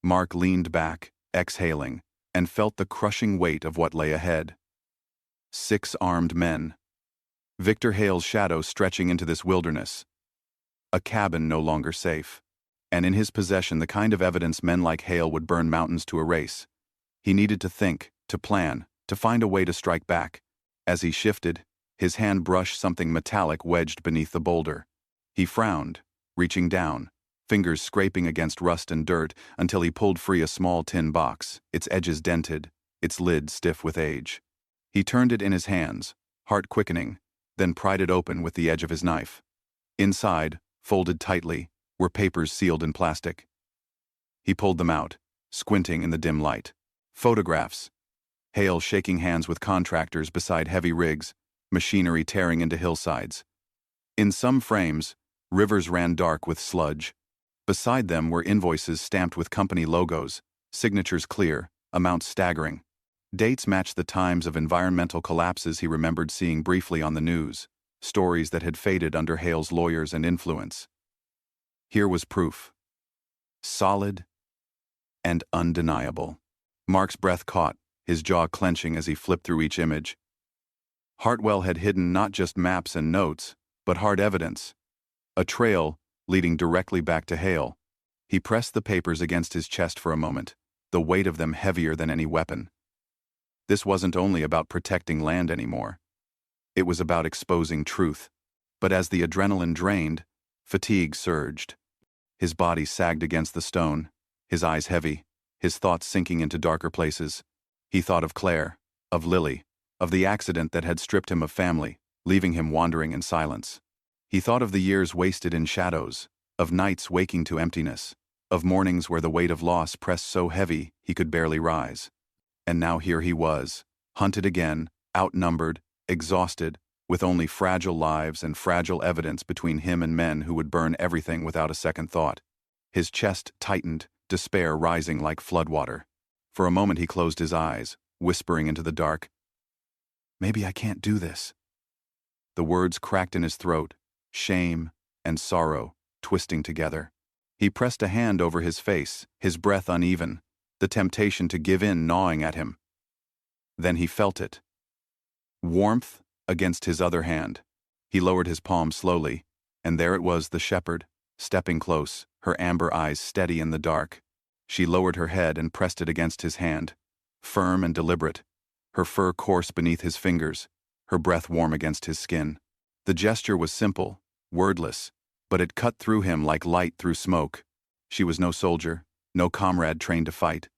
Mark leaned back, exhaling, and felt the crushing weight of what lay ahead. 6 armed men. Victor Hale's shadow stretching into this wilderness. A cabin no longer safe. And in his possession the kind of evidence men like Hale would burn mountains to erase. He needed to think, to plan, to find a way to strike back. As he shifted, his hand brushed something metallic wedged beneath the boulder. He frowned, reaching down, fingers scraping against rust and dirt until he pulled free a small tin box, its edges dented, its lid stiff with age. He turned it in his hands, heart quickening, then pried it open with the edge of his knife. Inside, folded tightly, were papers sealed in plastic. He pulled them out, squinting in the dim light. Photographs. Hale shaking hands with contractors beside heavy rigs, machinery tearing into hillsides. In some frames, rivers ran dark with sludge. Beside them were invoices stamped with company logos, signatures clear, amounts staggering. Dates matched the times of environmental collapses he remembered seeing briefly on the news, stories that had faded under Hale's lawyers and influence. Here was proof. Solid and undeniable. Mark's breath caught, his jaw clenching as he flipped through each image. Hartwell had hidden not just maps and notes, but hard evidence. A trail leading directly back to Hale. He pressed the papers against his chest for a moment, the weight of them heavier than any weapon. This wasn't only about protecting land anymore. It was about exposing truth. But as the adrenaline drained, fatigue surged. His body sagged against the stone, his eyes heavy, his thoughts sinking into darker places. He thought of Claire, of Lily, of the accident that had stripped him of family, leaving him wandering in silence. He thought of the years wasted in shadows, of nights waking to emptiness, of mornings where the weight of loss pressed so heavy he could barely rise. And now here he was, hunted again, outnumbered, exhausted, with only fragile lives and fragile evidence between him and men who would burn everything without a second thought. His chest tightened, despair rising like floodwater. For a moment he closed his eyes, whispering into the dark, "Maybe I can't do this." The words cracked in his throat, shame and sorrow twisting together. He pressed a hand over his face, his breath uneven, the temptation to give in gnawing at him. Then he felt it. Warmth against his other hand. He lowered his palm slowly, and there it was, the shepherd, stepping close, her amber eyes steady in the dark. She lowered her head and pressed it against his hand, firm and deliberate, her fur coarse beneath his fingers, her breath warm against his skin. The gesture was simple, wordless, but it cut through him like light through smoke. She was no soldier, no comrade trained to fight.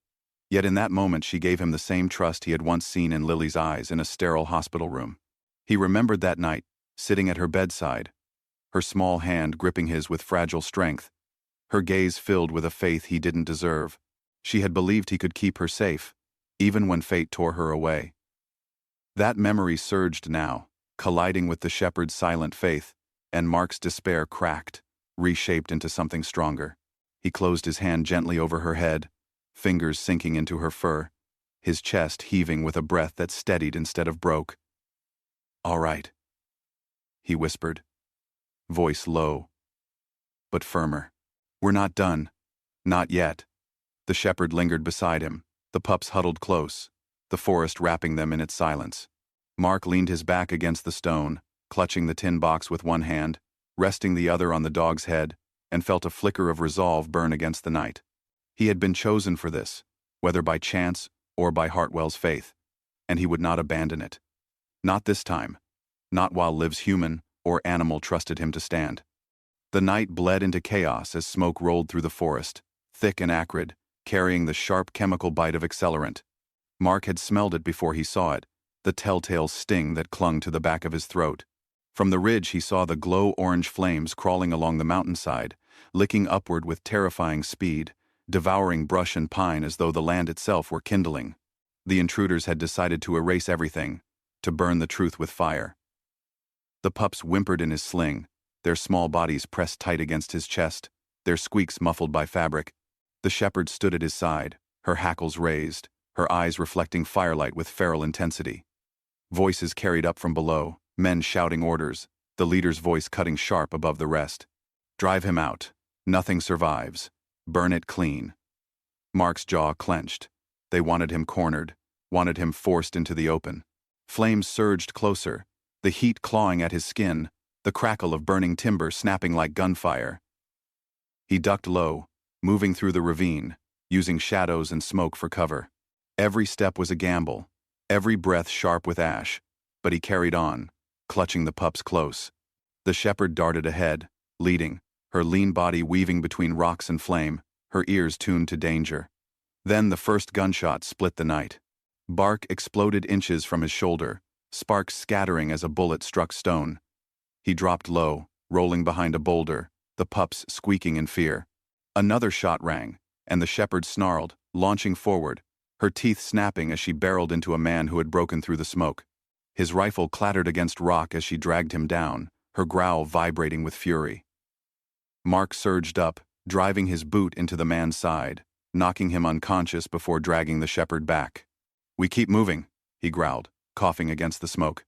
Yet in that moment she gave him the same trust he had once seen in Lily's eyes in a sterile hospital room. He remembered that night, sitting at her bedside, her small hand gripping his with fragile strength, her gaze filled with a faith he didn't deserve. She had believed he could keep her safe, even when fate tore her away. That memory surged now, colliding with the shepherd's silent faith, and Mark's despair cracked, reshaped into something stronger. He closed his hand gently over her head, fingers sinking into her fur, his chest heaving with a breath that steadied instead of broke. "All right," he whispered, voice low, but firmer. "We're not done. Not yet." The shepherd lingered beside him, the pups huddled close, the forest wrapping them in its silence. Mark leaned his back against the stone, clutching the tin box with one hand, resting the other on the dog's head, and felt a flicker of resolve burn against the night. He had been chosen for this, whether by chance or by Hartwell's faith, and he would not abandon it. Not this time. Not while Liv's human or animal trusted him to stand. The night bled into chaos as smoke rolled through the forest, thick and acrid, carrying the sharp chemical bite of accelerant. Mark had smelled it before he saw it, the telltale sting that clung to the back of his throat. From the ridge he saw the glow-orange flames crawling along the mountainside, licking upward with terrifying speed, devouring brush and pine as though the land itself were kindling. The intruders had decided to erase everything, to burn the truth with fire. The pups whimpered in his sling, their small bodies pressed tight against his chest, their squeaks muffled by fabric. The shepherd stood at his side, her hackles raised, her eyes reflecting firelight with feral intensity. Voices carried up from below, men shouting orders, the leader's voice cutting sharp above the rest. Drive him out. Nothing survives. Burn it clean. Mark's jaw clenched. They wanted him cornered, wanted him forced into the open. Flames surged closer, the heat clawing at his skin, the crackle of burning timber snapping like gunfire. He ducked low, moving through the ravine, using shadows and smoke for cover. Every step was a gamble, every breath sharp with ash, but he carried on, clutching the pups close. The shepherd darted ahead, leading, her lean body weaving between rocks and flame, her ears tuned to danger. Then the first gunshot split the night. Bark exploded inches from his shoulder, sparks scattering as a bullet struck stone. He dropped low, rolling behind a boulder, the pups squeaking in fear. Another shot rang, and the shepherd snarled, launching forward, her teeth snapping as she barreled into a man who had broken through the smoke. His rifle clattered against rock as she dragged him down, her growl vibrating with fury. Mark surged up, driving his boot into the man's side, knocking him unconscious before dragging the shepherd back. "We keep moving," he growled, coughing against the smoke.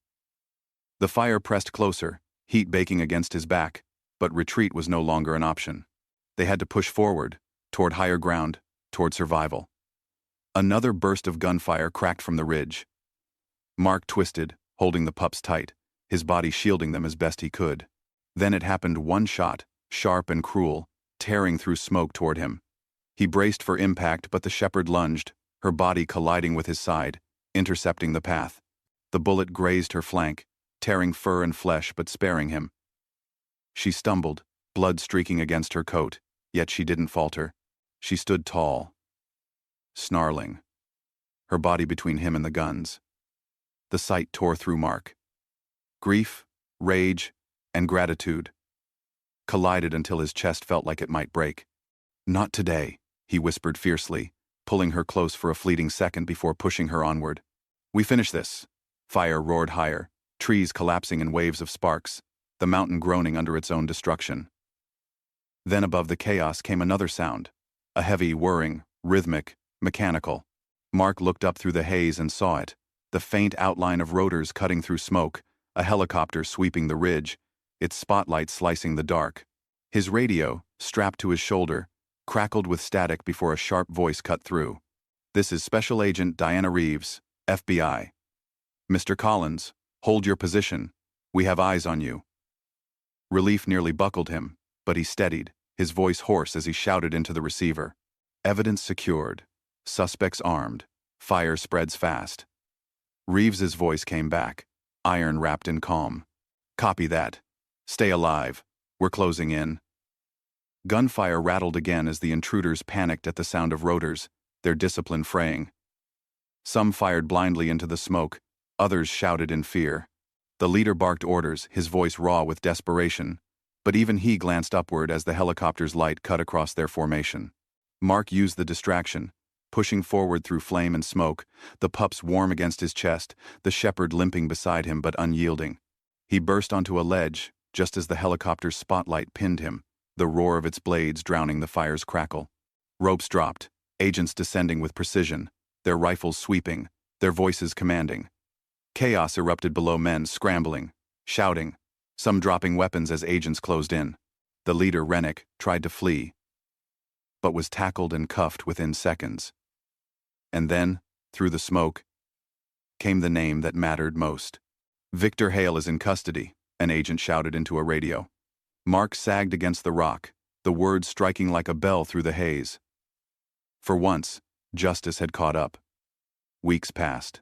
The fire pressed closer, heat baking against his back, but retreat was no longer an option. They had to push forward, toward higher ground, toward survival. Another burst of gunfire cracked from the ridge. Mark twisted, holding the pups tight, his body shielding them as best he could. Then it happened, one shot, sharp and cruel, tearing through smoke toward him. He braced for impact, but the shepherd lunged, her body colliding with his side, intercepting the path. The bullet grazed her flank, tearing fur and flesh but sparing him. She stumbled, blood streaking against her coat, yet she didn't falter. She stood tall, snarling, her body between him and the guns. The sight tore through Mark. Grief, rage, and gratitude collided until his chest felt like it might break. "Not today," he whispered fiercely, pulling her close for a fleeting second before pushing her onward. "We finish this." Fire roared higher, trees collapsing in waves of sparks, the mountain groaning under its own destruction. Then above the chaos came another sound, a heavy, whirring, rhythmic, mechanical. Mark looked up through the haze and saw it, the faint outline of rotors cutting through smoke, a helicopter sweeping the ridge, its spotlight slicing the dark. His radio, strapped to his shoulder, crackled with static before a sharp voice cut through. "This is Special Agent Diana Reeves, FBI. Mr. Collins, hold your position. We have eyes on you." Relief nearly buckled him, but he steadied, his voice hoarse as he shouted into the receiver. "Evidence secured. Suspects armed. Fire spreads fast." Reeves's voice came back, iron wrapped in calm. "Copy that. Stay alive. We're closing in." Gunfire rattled again as the intruders panicked at the sound of rotors, their discipline fraying. Some fired blindly into the smoke, others shouted in fear. The leader barked orders, his voice raw with desperation, but even he glanced upward as the helicopter's light cut across their formation. Mark used the distraction, pushing forward through flame and smoke, the pups warm against his chest, the shepherd limping beside him but unyielding. He burst onto a ledge, just as the helicopter's spotlight pinned him, the roar of its blades drowning the fire's crackle. Ropes dropped, agents descending with precision, their rifles sweeping, their voices commanding. Chaos erupted below, men scrambling, shouting, some dropping weapons as agents closed in. The leader, Rennick, tried to flee, but was tackled and cuffed within seconds. And then, through the smoke, came the name that mattered most. "Victor Hale is in custody," an agent shouted into a radio. Mark sagged against the rock, the words striking like a bell through the haze. For once, justice had caught up. Weeks passed.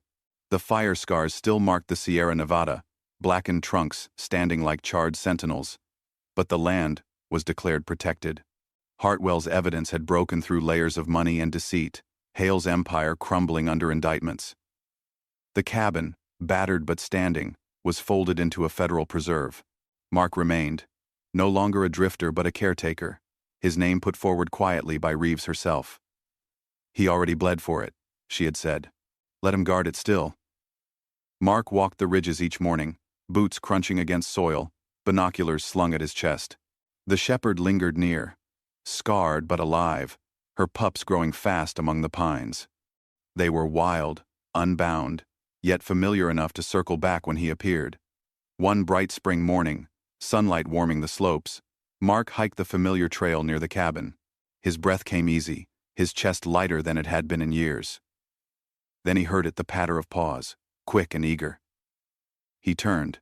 The fire scars still marked the Sierra Nevada, blackened trunks standing like charred sentinels. But the land was declared protected. Hartwell's evidence had broken through layers of money and deceit, Hale's empire crumbling under indictments. The cabin, battered but standing, was folded into a federal preserve. Mark remained, no longer a drifter but a caretaker, his name put forward quietly by Reeves herself. He already bled for it, she had said. Let him guard it still. Mark walked the ridges each morning, boots crunching against soil, binoculars slung at his chest. The shepherd lingered near, scarred but alive, her pups growing fast among the pines. They were wild, unbound, yet familiar enough to circle back when he appeared. One bright spring morning, sunlight warming the slopes, Mark hiked the familiar trail near the cabin. His breath came easy, his chest lighter than it had been in years. Then he heard it, the patter of paws, quick and eager. He turned.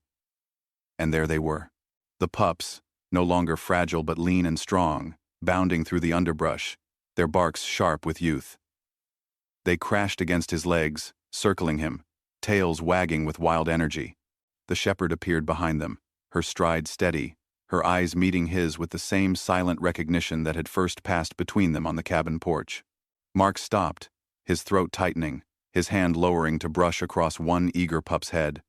And there they were. The pups, no longer fragile but lean and strong, bounding through the underbrush, their barks sharp with youth. They crashed against his legs, circling him, tails wagging with wild energy. The shepherd appeared behind them, her stride steady, her eyes meeting his with the same silent recognition that had first passed between them on the cabin porch. Mark stopped, his throat tightening, his hand lowering to brush across one eager pup's head.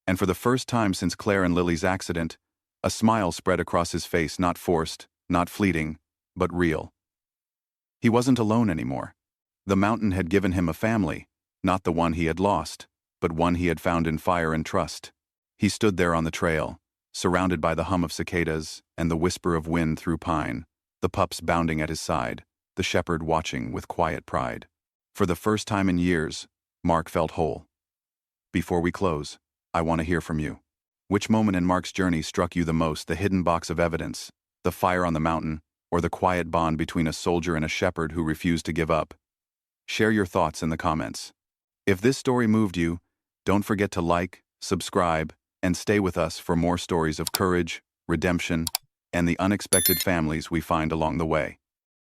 And for the first time since Claire and Lily's accident, a smile spread across his face, not forced, not fleeting, but real. He wasn't alone anymore. The mountain had given him a family, not the one he had lost, but one he had found in fire and trust. He stood there on the trail, surrounded by the hum of cicadas and the whisper of wind through pine, the pups bounding at his side, the shepherd watching with quiet pride. For the first time in years, Mark felt whole. Before we close, I want to hear from you. Which moment in Mark's journey struck you the most, the hidden box of evidence, the fire on the mountain, or the quiet bond between a soldier and a shepherd who refused to give up? Share your thoughts in the comments. If this story moved you, don't forget to like, subscribe, and stay with us for more stories of courage, redemption, and the unexpected families we find along the way.